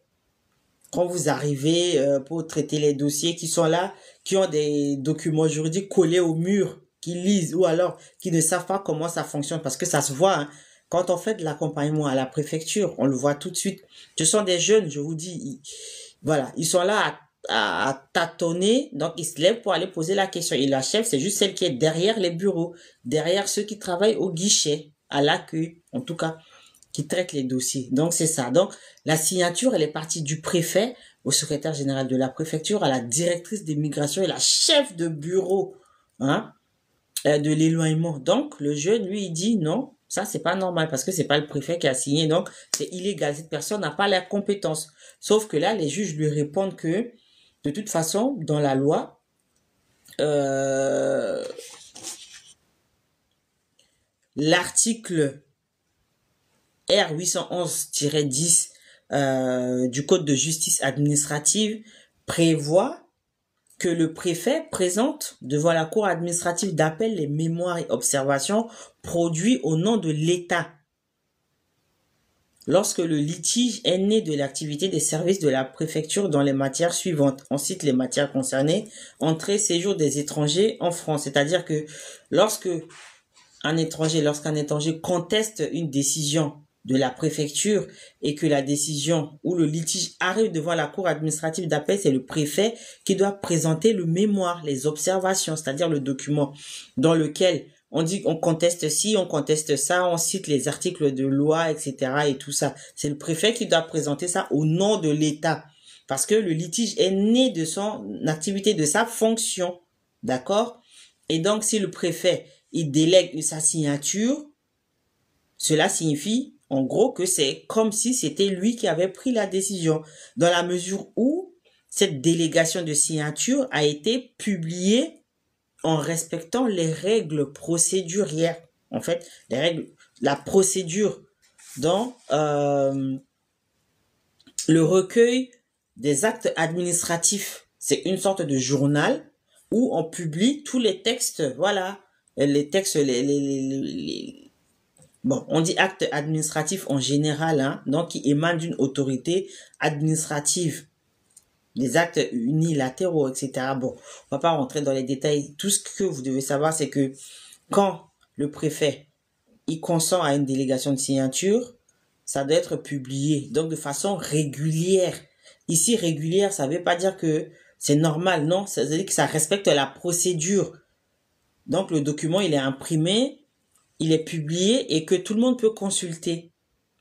Quand vous arrivez pour traiter les dossiers qui sont là, qui ont des documents juridiques collés au mur, qui lisent ou alors qui ne savent pas comment ça fonctionne parce que ça se voit. Hein. Quand on fait de l'accompagnement à la préfecture, on le voit tout de suite. Ce sont des jeunes, je vous dis, voilà, ils sont là à tâtonner, donc ils se lèvent pour aller poser la question. Et la chef, c'est juste celle qui est derrière les bureaux, derrière ceux qui travaillent au guichet, à l'accueil, en tout cas, qui traite les dossiers. Donc, c'est ça. Donc, la signature, elle est partie du préfet au secrétaire général de la préfecture, à la directrice des migrations et la chef de bureau hein, de l'éloignement. Donc, le jeune, lui, il dit non, ça, c'est pas normal parce que c'est pas le préfet qui a signé. Donc, c'est illégal. Cette personne n'a pas la compétence. Sauf que là, les juges lui répondent que, de toute façon, dans la loi, l'article R 811-10 du Code de justice administrative prévoit que le préfet présente devant la cour administrative d'appel les mémoires et observations produits au nom de l'État lorsque le litige est né de l'activité des services de la préfecture dans les matières suivantes. On cite les matières concernées, entrée, séjour des étrangers en France. C'est-à-dire que lorsqu'un étranger conteste une décision de la préfecture et que la décision ou le litige arrive devant la cour administrative d'appel, c'est le préfet qui doit présenter le mémoire, les observations, c'est-à-dire le document dans lequel on dit on conteste ci, on conteste ça, on cite les articles de loi, etc. et tout ça. C'est le préfet qui doit présenter ça au nom de l'État parce que le litige est né de son activité, de sa fonction. D'accord? Et donc, si le préfet, il délègue sa signature, cela signifie en gros que c'est comme si c'était lui qui avait pris la décision, dans la mesure où cette délégation de signature a été publiée en respectant les règles procédurières. En fait, les règles, la procédure dans le recueil des actes administratifs. C'est une sorte de journal où on publie tous les textes, voilà, les textes, bon, on dit actes administratifs en général, hein, donc qui émanent d'une autorité administrative. Les actes unilatéraux, etc. Bon, on va pas rentrer dans les détails. Tout ce que vous devez savoir, c'est que quand le préfet, il consent à une délégation de signature, ça doit être publié, donc de façon régulière. Ici, régulière, ça ne veut pas dire que c'est normal, non, ça veut dire que ça respecte la procédure. Donc, le document, il est imprimé, il est publié et que tout le monde peut consulter.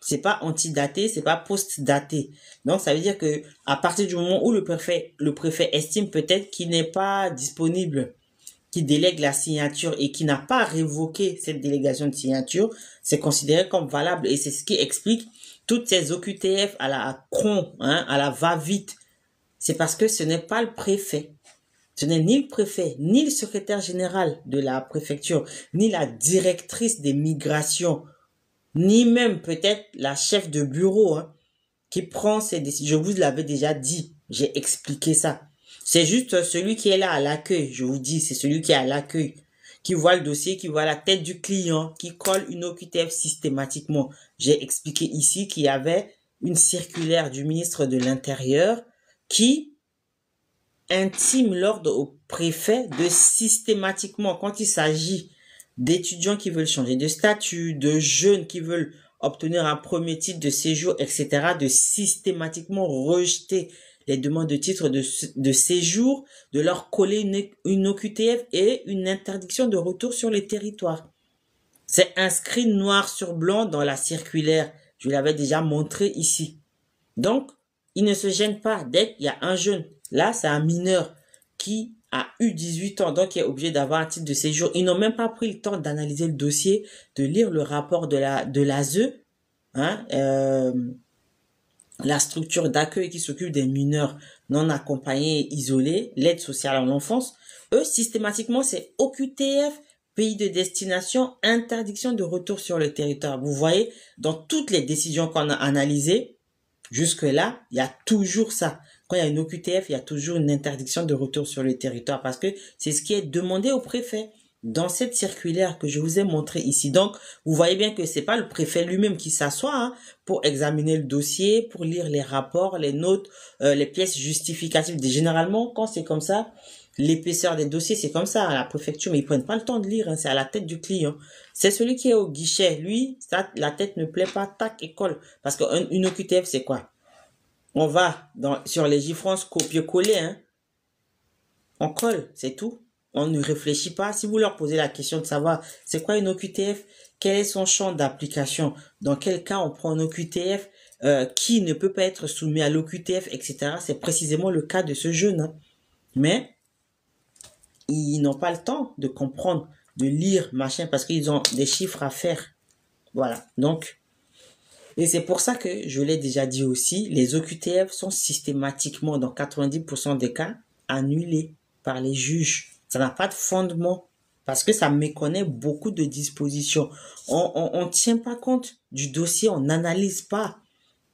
C'est pas antidaté, c'est pas post-daté. Donc, ça veut dire que à partir du moment où le préfet estime peut-être qu'il n'est pas disponible, qui délègue la signature et qui n'a pas révoqué cette délégation de signature, c'est considéré comme valable et c'est ce qui explique toutes ces OQTF à la cron, hein, à la va-vite. C'est parce que ce n'est pas le préfet. Ce n'est ni le préfet, ni le secrétaire général de la préfecture, ni la directrice des migrations, ni même peut-être la chef de bureau, hein, qui prend ces décisions. Je vous l'avais déjà dit, j'ai expliqué ça. C'est juste celui qui est là à l'accueil, je vous dis, c'est celui qui est à l'accueil, qui voit le dossier, qui voit la tête du client, qui colle une OQTF systématiquement. J'ai expliqué ici qu'il y avait une circulaire du ministre de l'Intérieur qui intime l'ordre au préfet de systématiquement, quand il s'agit d'étudiants qui veulent changer de statut, de jeunes qui veulent obtenir un premier titre de séjour, etc., de systématiquement rejeter les demandes de titre de séjour, de leur coller une OQTF et une interdiction de retour sur les territoires. C'est inscrit noir sur blanc dans la circulaire. Je l'avais déjà montré ici. Donc, il ne se gêne pas dès qu'il y a un jeune. Là, c'est un mineur qui a eu 18 ans, donc qui est obligé d'avoir un titre de séjour. Ils n'ont même pas pris le temps d'analyser le dossier, de lire le rapport de l'ASE, hein, la structure d'accueil qui s'occupe des mineurs non accompagnés et isolés, l'aide sociale à l'enfance. Eux, systématiquement, c'est OQTF, pays de destination, interdiction de retour sur le territoire. Vous voyez, dans toutes les décisions qu'on a analysées, jusque-là, il y a toujours ça. Quand il y a une OQTF, il y a toujours une interdiction de retour sur le territoire parce que c'est ce qui est demandé au préfet dans cette circulaire que je vous ai montré ici. Donc, vous voyez bien que c'est pas le préfet lui-même qui s'assoit, hein, pour examiner le dossier, pour lire les rapports, les notes, les pièces justificatives. Généralement, quand c'est comme ça, l'épaisseur des dossiers, c'est comme ça à la préfecture, mais ils prennent pas le temps de lire, hein, c'est à la tête du client. C'est celui qui est au guichet. Lui, ça, la tête ne plaît pas, tac, et colle. Parce qu'une OQTF, c'est quoi? On va sur les J-France copier-coller, hein. On colle, c'est tout. On ne réfléchit pas. Si vous leur posez la question de savoir c'est quoi une OQTF, quel est son champ d'application, dans quel cas on prend une OQTF, qui ne peut pas être soumis à l'OQTF, etc. C'est précisément le cas de ce jeune, hein. Mais ils n'ont pas le temps de comprendre, de lire, machin, parce qu'ils ont des chiffres à faire. Voilà. Donc, et c'est pour ça que je l'ai déjà dit aussi, les OQTF sont systématiquement, dans 90% des cas, annulés par les juges. Ça n'a pas de fondement parce que ça méconnaît beaucoup de dispositions. On tient pas compte du dossier, on n'analyse pas.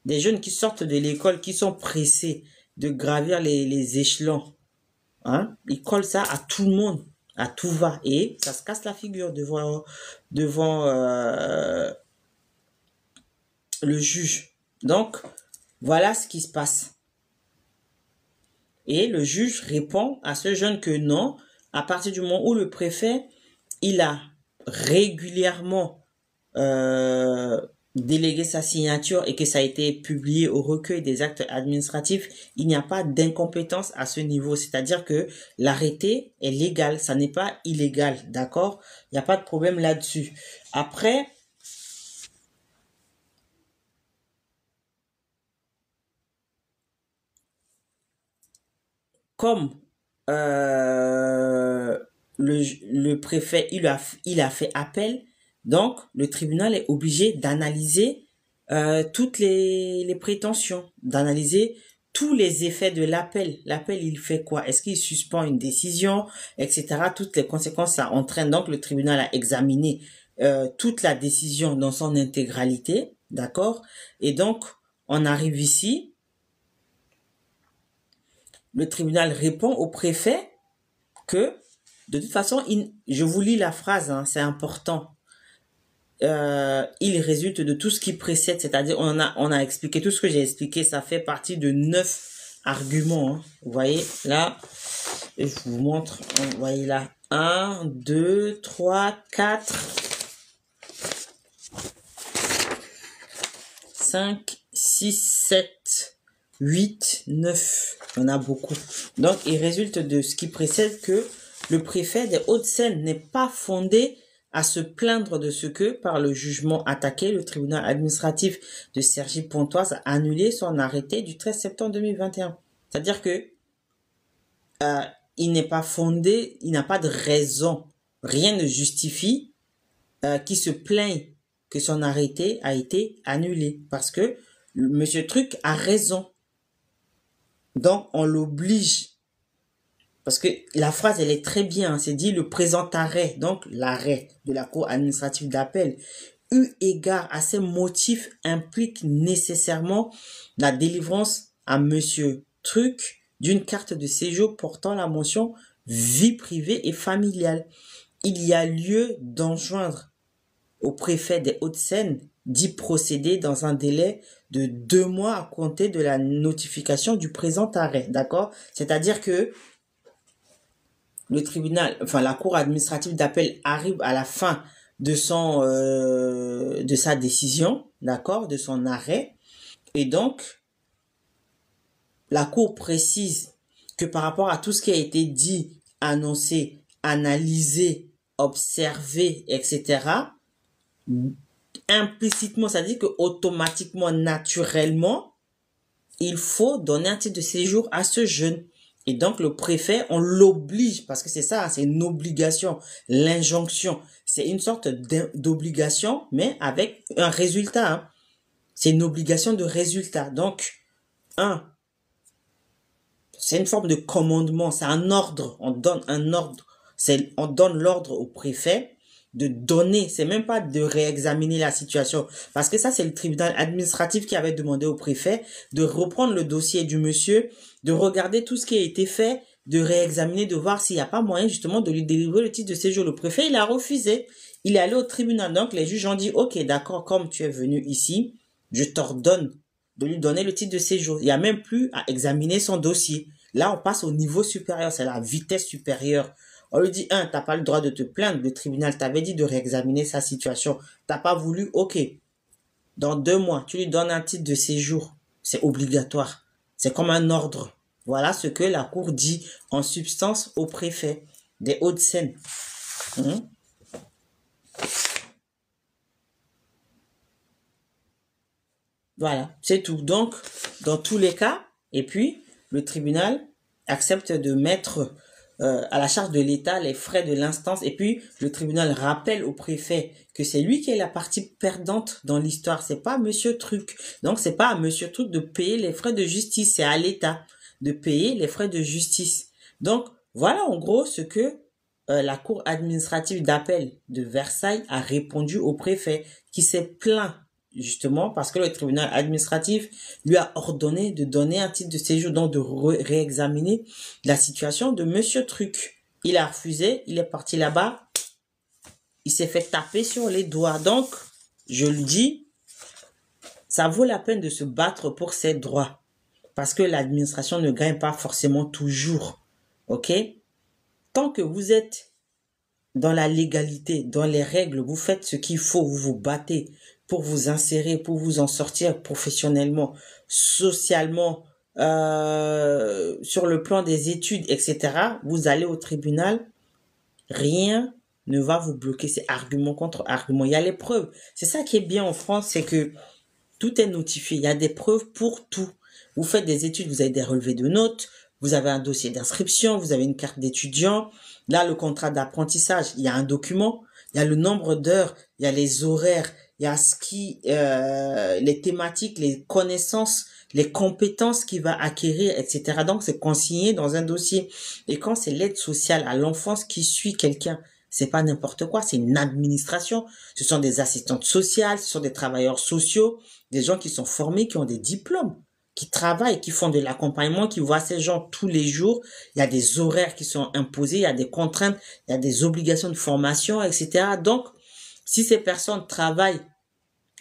Des jeunes qui sortent de l'école, qui sont pressés de gravir les échelons, hein, ils collent ça à tout le monde, à tout va, et ça se casse la figure devant le juge. Donc, voilà ce qui se passe. Et le juge répond à ce jeune que non, à partir du moment où le préfet, il a régulièrement délégué sa signature et que ça a été publié au recueil des actes administratifs, il n'y a pas d'incompétence à ce niveau. C'est-à-dire que l'arrêté est légal, ça n'est pas illégal, d'accord? Il n'y a pas de problème là-dessus. Après, comme le préfet il a fait appel, donc le tribunal est obligé d'analyser toutes les prétentions, d'analyser tous les effets de l'appel. L'appel, il fait quoi? Est-ce qu'il suspend une décision, etc. Toutes les conséquences ça entraîne. Donc le tribunal a examiné toute la décision dans son intégralité, d'accord? Et donc on arrive ici. Le tribunal répond au préfet que, de toute façon, je vous lis la phrase, hein, c'est important. Il résulte de tout ce qui précède, c'est-à-dire on a expliqué tout ce que j'ai expliqué, ça fait partie de 9 arguments. Hein. Vous voyez là, je vous montre, vous voyez là, 1, 2, 3, 4, 5, 6, 7, 8, 9. Il y en a beaucoup. Donc, il résulte de ce qui précède que le préfet des Hauts-de-Seine n'est pas fondé à se plaindre de ce que, par le jugement attaqué, le tribunal administratif de Cergy-Pontoise a annulé son arrêté du 13 septembre 2021. C'est-à-dire que il n'est pas fondé, il n'a pas de raison, rien ne justifie qu'il se plaigne que son arrêté a été annulé parce que Monsieur Truc a raison. Donc on l'oblige. Parce que la phrase, elle est très bien. Hein, c'est dit le présent arrêt, donc l'arrêt de la Cour administrative d'appel, eu égard à ces motifs, implique nécessairement la délivrance à Monsieur Truc d'une carte de séjour portant la mention vie privée et familiale. Il y a lieu d'enjoindre au préfet des Hauts-de-Seine d'y procéder dans un délai de 2 mois à compter de la notification du présent arrêt. D'accord? C'est-à-dire que le tribunal, enfin la cour administrative d'appel arrive à la fin de sa décision, d'accord, de son arrêt, et donc la cour précise que par rapport à tout ce qui a été dit, annoncé, analysé, observé, etc., implicitement, ça dit que automatiquement, naturellement, il faut donner un titre de séjour à ce jeune. Et donc, le préfet, on l'oblige, parce que c'est ça, c'est une obligation. L'injonction, c'est une sorte d'obligation, mais avec un résultat. Hein. C'est une obligation de résultat. Donc, c'est une forme de commandement, c'est un ordre. On donne un ordre. On donne l'ordre au préfet de donner, c'est même pas de réexaminer la situation. Parce que ça, c'est le tribunal administratif qui avait demandé au préfet de reprendre le dossier du monsieur, de regarder tout ce qui a été fait, de réexaminer, de voir s'il n'y a pas moyen justement de lui délivrer le titre de séjour. Le préfet, il a refusé. Il est allé au tribunal. Donc, les juges ont dit, ok, d'accord, comme tu es venu ici, je t'ordonne de lui donner le titre de séjour. Il n'y a même plus à examiner son dossier. Là, on passe au niveau supérieur, c'est la vitesse supérieure. On lui dit, t'as pas le droit de te plaindre, le tribunal t'avait dit de réexaminer sa situation. T'as pas voulu, ok. Dans 2 mois, tu lui donnes un titre de séjour. C'est obligatoire. C'est comme un ordre. Voilà ce que la cour dit en substance au préfet des Hauts-de-Seine. Voilà, c'est tout. Donc, dans tous les cas, et puis, le tribunal accepte de mettre à la charge de l'État les frais de l'instance. Et puis, le tribunal rappelle au préfet que c'est lui qui est la partie perdante dans l'histoire. C'est pas Monsieur Truc. Donc, c'est pas à Monsieur Truc de payer les frais de justice. C'est à l'État de payer les frais de justice. Donc, voilà en gros ce que la cour administrative d'appel de Versailles a répondu au préfet qui s'est plaint justement parce que le tribunal administratif lui a ordonné de donner un titre de séjour, donc de réexaminer la situation de Monsieur Truc. Il a refusé, il est parti là-bas, il s'est fait taper sur les doigts. Donc, je le dis, ça vaut la peine de se battre pour ses droits parce que l'administration ne gagne pas forcément toujours, ok? Tant que vous êtes dans la légalité, dans les règles, vous faites ce qu'il faut, vous vous battez pour vous insérer, pour vous en sortir professionnellement, socialement, sur le plan des études, etc. Vous allez au tribunal, rien ne va vous bloquer. C'est argument contre argument. Il y a les preuves. C'est ça qui est bien en France, c'est que tout est notifié. Il y a des preuves pour tout. Vous faites des études, vous avez des relevés de notes, vous avez un dossier d'inscription, vous avez une carte d'étudiant. Là, le contrat d'apprentissage, il y a un document, il y a le nombre d'heures, il y a les horaires, il y a les thématiques, les connaissances, les compétences qu'il va acquérir, etc. Donc, c'est consigné dans un dossier. Et quand c'est l'aide sociale à l'enfance qui suit quelqu'un, c'est pas n'importe quoi, c'est une administration. Ce sont des assistantes sociales, ce sont des travailleurs sociaux, des gens qui sont formés, qui ont des diplômes, qui travaillent, qui font de l'accompagnement, qui voient ces gens tous les jours. Il y a des horaires qui sont imposés, il y a des contraintes, il y a des obligations de formation, etc. Donc, si ces personnes travaillent,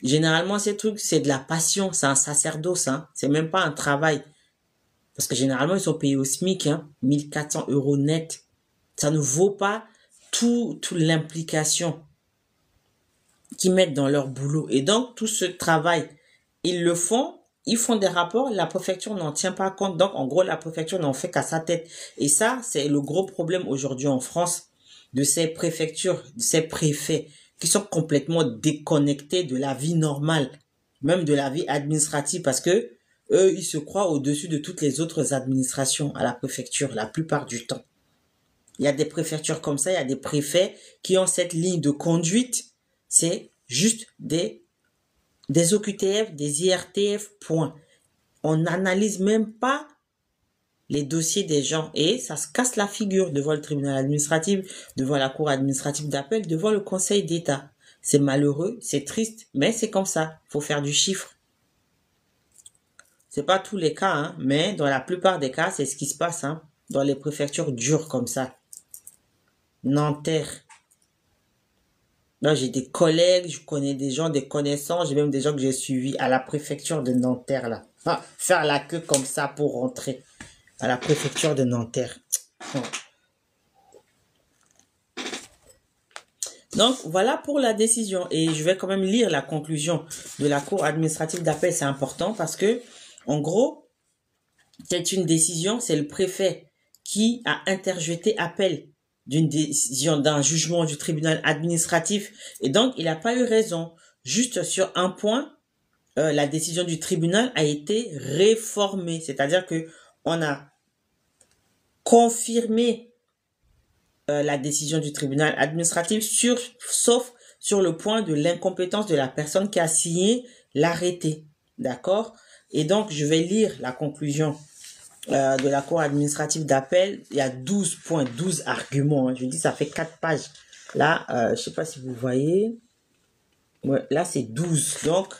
généralement, ces trucs, c'est de la passion, c'est un sacerdoce, hein. C'est même pas un travail. Parce que généralement, ils sont payés au SMIC, hein, 1400 € net. Ça ne vaut pas toute l'implication qu'ils mettent dans leur boulot. Et donc, tout ce travail ils le font, ils font des rapports, la préfecture n'en tient pas compte. Donc, en gros, la préfecture n'en fait qu'à sa tête. Et ça, c'est le gros problème aujourd'hui en France de ces préfectures, de ces préfets qui sont complètement déconnectés de la vie normale, même de la vie administrative, parce que eux, ils se croient au-dessus de toutes les autres administrations à la préfecture, la plupart du temps. Il y a des préfectures comme ça, il y a des préfets qui ont cette ligne de conduite. C'est juste des OQTF, des IRTF, point. On n'analyse même pas les dossiers des gens et ça se casse la figure devant le tribunal administratif, devant la cour administrative d'appel, devant le conseil d'État. C'est malheureux, c'est triste, mais c'est comme ça. Faut faire du chiffre. C'est pas tous les cas, hein, mais dans la plupart des cas, c'est ce qui se passe, hein, dans les préfectures dures comme ça. Nanterre. Là, j'ai des collègues, je connais des gens, des connaissances, j'ai même des gens que j'ai suivis à la préfecture de Nanterre, là. Ah, faire la queue comme ça pour rentrer à la préfecture de Nanterre. Donc, voilà pour la décision. Et je vais quand même lire la conclusion de la cour administrative d'appel. C'est important parce que, en gros, c'est une décision, c'est le préfet qui a interjeté appel d'une décision, d'un jugement du tribunal administratif. Et donc, il n'a pas eu raison. Juste sur un point, la décision du tribunal a été réformée. C'est-à-dire que on a confirmé la décision du tribunal administratif, sauf sur le point de l'incompétence de la personne qui a signé l'arrêté. D'accord? Et donc, je vais lire la conclusion de la cour administrative d'appel. Il y a 12 points, 12 arguments. Hein. Je dis, ça fait 4 pages. Là, je sais pas si vous voyez. Ouais, là, c'est 12. Donc,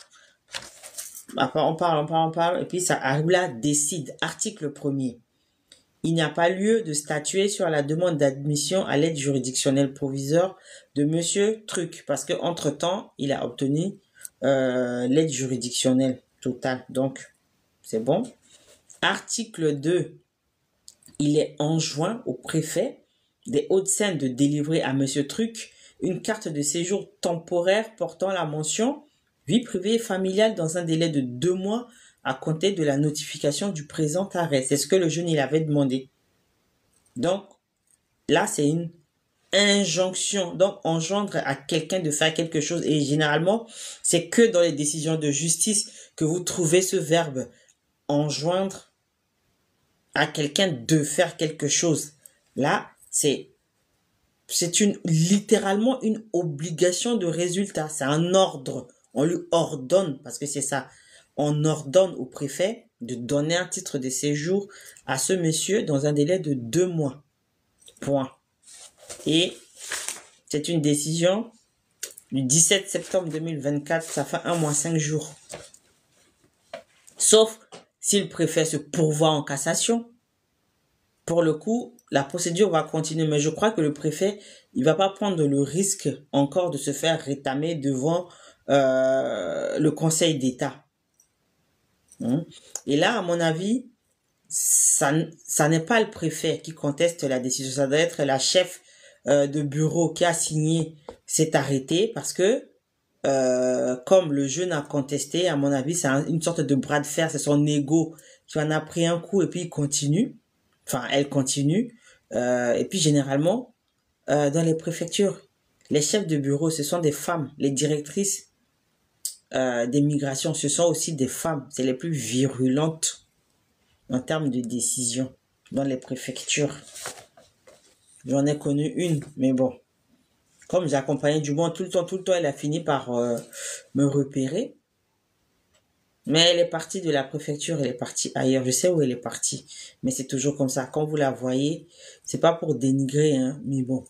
on parle. Et puis, ça arrive là, décide. Article 1er. Il n'y a pas lieu de statuer sur la demande d'admission à l'aide juridictionnelle provisoire de Monsieur Truc, parce que entre-temps, il a obtenu l'aide juridictionnelle totale. Donc, c'est bon. Article 2. Il est enjoint au préfet des Hauts-de-Seine de délivrer à Monsieur Truc une carte de séjour temporaire portant la mention vie privée et familiale dans un délai de 2 mois à compter de la notification du présent arrêt. C'est ce que le jeune il avait demandé. Donc, là, c'est une injonction. Donc, engendre à quelqu'un de faire quelque chose. Et généralement, c'est que dans les décisions de justice que vous trouvez ce verbe enjoindre à quelqu'un de faire quelque chose. Là, c'est littéralement une obligation de résultat. C'est un ordre. On lui ordonne, parce que c'est ça. On ordonne au préfet de donner un titre de séjour à ce monsieur dans un délai de 2 mois. Point. Et c'est une décision du 17 septembre 2024. Ça fait 1 mois, 5 jours. Sauf si le préfet se pourvoit en cassation. Pour le coup, la procédure va continuer. Mais je crois que le préfet, il va pas prendre le risque encore de se faire rétamer devant le Conseil d'État. Et là, à mon avis, ça n'est pas le préfet qui conteste la décision. Ça doit être la chef de bureau qui a signé cet arrêté parce que comme le jeune a contesté, à mon avis, c'est une sorte de bras de fer. C'est son ego qui en a pris un coup et puis il continue. Enfin, elle continue. Et puis, généralement, dans les préfectures, les chefs de bureau, ce sont des femmes. Les directrices des migrations, ce sont aussi des femmes. C'est les plus virulentes en termes de décision dans les préfectures. J'en ai connu une, mais bon. Comme j'ai accompagné du monde tout le temps, elle a fini par me repérer. Mais elle est partie de la préfecture, elle est partie ailleurs. Je sais où elle est partie, mais c'est toujours comme ça. Quand vous la voyez, c'est pas pour dénigrer, hein, mais bon.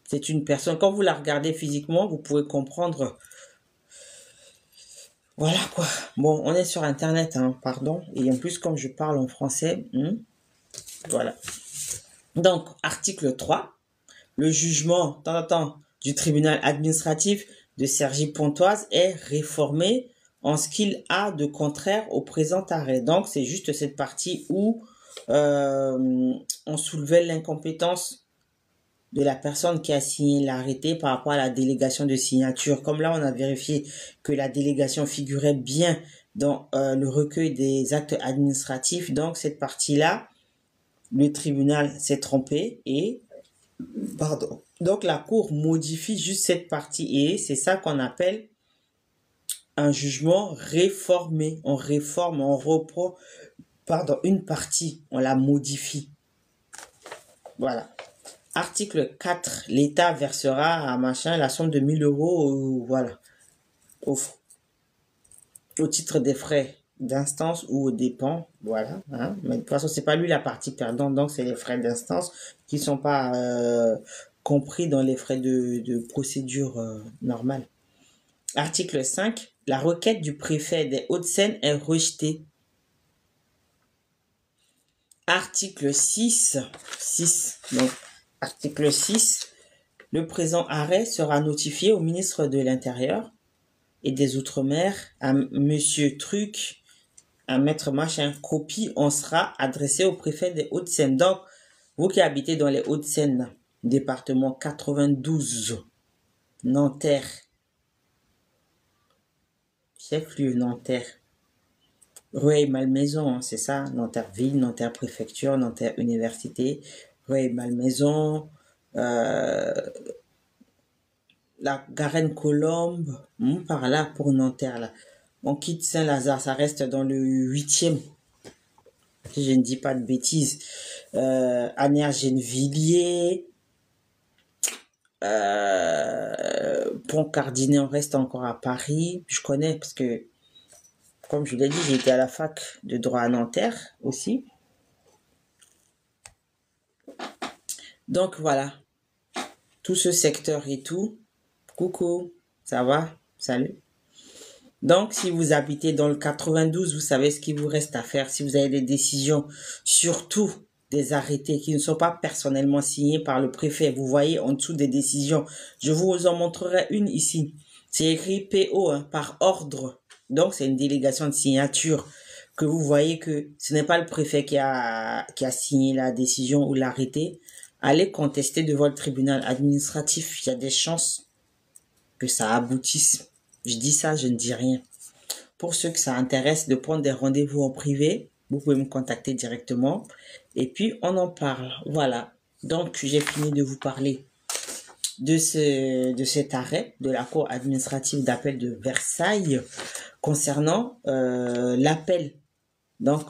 C'est une personne, quand vous la regardez physiquement, vous pouvez comprendre. Voilà quoi. Bon, on est sur Internet, hein, pardon. Et en plus, comme je parle en français, voilà. Donc, article 3. Le jugement, du tribunal administratif de Cergy-Pontoise est réformé en ce qu'il a de contraire au présent arrêt. Donc, c'est juste cette partie où on soulevait l'incompétence de la personne qui a signé l'arrêté par rapport à la délégation de signature. Comme là, on a vérifié que la délégation figurait bien dans le recueil des actes administratifs. Donc, cette partie-là, le tribunal s'est trompé et, pardon. Donc, la Cour modifie juste cette partie et c'est ça qu'on appelle un jugement réformé. On réforme, on reprend, une partie, on la modifie. Voilà. Article 4, l'État versera à machin la somme de 1000 euros, voilà, au titre des frais d'instance ou aux dépens, voilà. Hein. Mais de toute façon, c'est pas lui la partie perdante, donc c'est les frais d'instance qui sont pas compris dans les frais de procédure normale. Article 5, la requête du préfet des Hauts-de-Seine est rejetée. Article 6, donc article 6, le présent arrêt sera notifié au ministre de l'Intérieur et des Outre-mer, à Monsieur Truc, à Maître Machin. Copie en sera adressée au préfet des Hauts-de-Seine. Donc, vous qui habitez dans les Hauts-de-Seine, département 92, Nanterre, chef-lieu Nanterre, Rueil-Malmaison, c'est ça, Nanterre-Ville, Nanterre-Préfecture, Nanterre-Université, Rueil-Malmaison, la Garenne-Colombe, par là pour Nanterre, là. On quitte Saint-Lazare, ça reste dans le 8e, si je ne dis pas de bêtises. Anère-Gennevilliers, Pont-Cardinet, on reste encore à Paris. Je connais parce que, comme je l'ai dit, j'ai été à la fac de droit à Nanterre aussi. Donc voilà, tout ce secteur et tout. Coucou, ça va? Salut. Donc, si vous habitez dans le 92, vous savez ce qu'il vous reste à faire. Si vous avez des décisions, surtout des arrêtés qui ne sont pas personnellement signés par le préfet, vous voyez en dessous des décisions, je vous en montrerai une ici. C'est écrit PO, hein, par ordre. Donc, c'est une délégation de signature que vous voyez que ce n'est pas le préfet qui a signé la décision ou l'arrêté. Allez contester devant le tribunal administratif. Il y a des chances que ça aboutisse. Je dis ça, je ne dis rien. Pour ceux que ça intéresse de prendre des rendez-vous en privé, vous pouvez me contacter directement. Et puis, on en parle. Voilà. Donc, j'ai fini de vous parler de cet arrêt de la Cour administrative d'appel de Versailles concernant l'appel. Donc,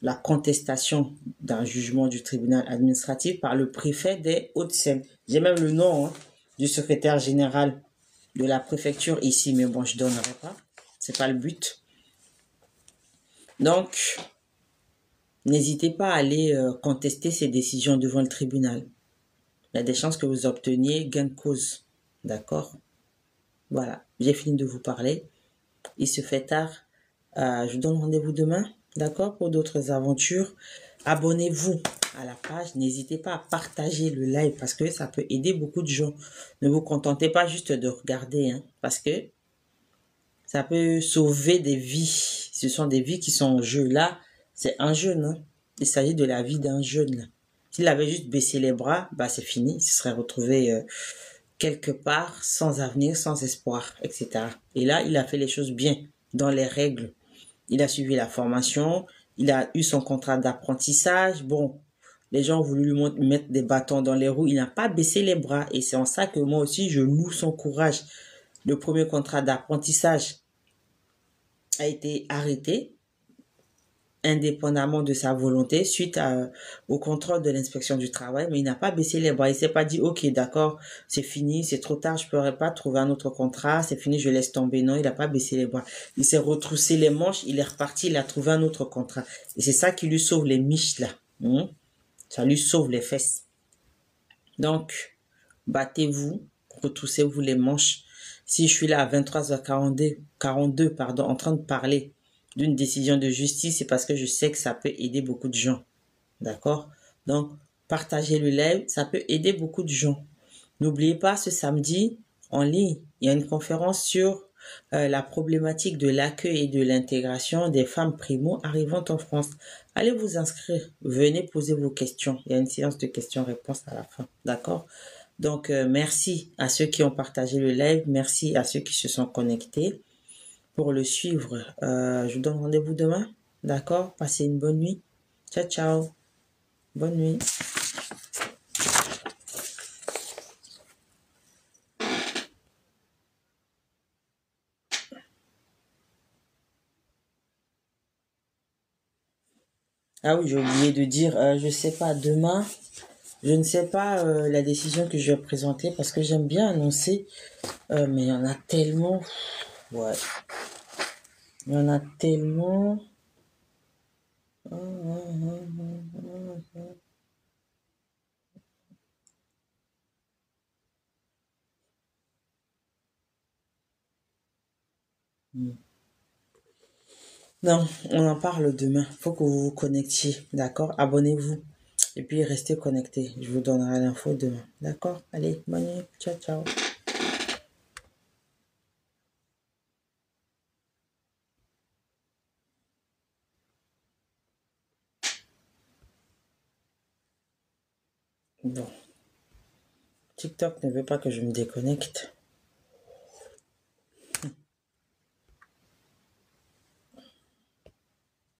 la contestation d'un jugement du tribunal administratif par le préfet des Hauts-de-Seine. J'ai même le nom du secrétaire général de la préfecture ici, mais bon, je donnerai pas. C'est pas le but. Donc, n'hésitez pas à aller contester ces décisions devant le tribunal. Il y a des chances que vous obteniez gain de cause. D'accord? Voilà, j'ai fini de vous parler. Il se fait tard. Je vous donne rendez-vous demain. D'accord? Pour d'autres aventures. Abonnez-vous à la page. N'hésitez pas à partager le live parce que ça peut aider beaucoup de gens. Ne vous contentez pas juste de regarder, hein, parce que ça peut sauver des vies. Ce sont des vies qui sont en jeu. Là, c'est un jeune. Hein. Il s'agit de la vie d'un jeune. S'il avait juste baissé les bras, bah c'est fini. Il se serait retrouvé quelque part, sans avenir, sans espoir, etc. Et là, il a fait les choses bien, dans les règles. Il a suivi la formation, il a eu son contrat d'apprentissage. Bon, les gens ont voulu lui mettre des bâtons dans les roues. Il n'a pas baissé les bras. Et c'est en ça que moi aussi, je loue son courage. Le premier contrat d'apprentissage a été arrêté, indépendamment de sa volonté, suite au contrôle de l'inspection du travail, mais il n'a pas baissé les bras. Il s'est pas dit, ok, d'accord, c'est fini, c'est trop tard, je ne pourrais pas trouver un autre contrat, c'est fini, je laisse tomber. Non, il n'a pas baissé les bras. Il s'est retroussé les manches, il est reparti, il a trouvé un autre contrat. Et c'est ça qui lui sauve les miches, là. Ça lui sauve les fesses. Donc, battez-vous, retroussez-vous les manches. Si je suis là à 23h42, en train de parler d'une décision de justice, c'est parce que je sais que ça peut aider beaucoup de gens. D'accord? Donc, partagez le live, ça peut aider beaucoup de gens. N'oubliez pas, ce samedi, en ligne, il y a une conférence sur la problématique de l'accueil et de l'intégration des femmes primo arrivantes en France. Allez vous inscrire. Venez poser vos questions. Il y a une séance de questions-réponses à la fin. D'accord? Donc, merci à ceux qui ont partagé le live. Merci à ceux qui se sont connectés. Pour le suivre, je vous donne rendez-vous demain. D'accord? Passez une bonne nuit. Ciao, ciao. Bonne nuit. Ah oui, j'ai oublié de dire, je sais pas, demain, je ne sais pas la décision que je vais présenter parce que j'aime bien annoncer, mais il y en a tellement. Ouais, il y en a tellement. Non, on en parle demain. Faut que vous vous connectiez, d'accord? Abonnez-vous. Et puis restez connectés. Je vous donnerai l'info demain. D'accord? Allez, bonne nuit. Ciao, ciao. Bon. TikTok ne veut pas que je me déconnecte.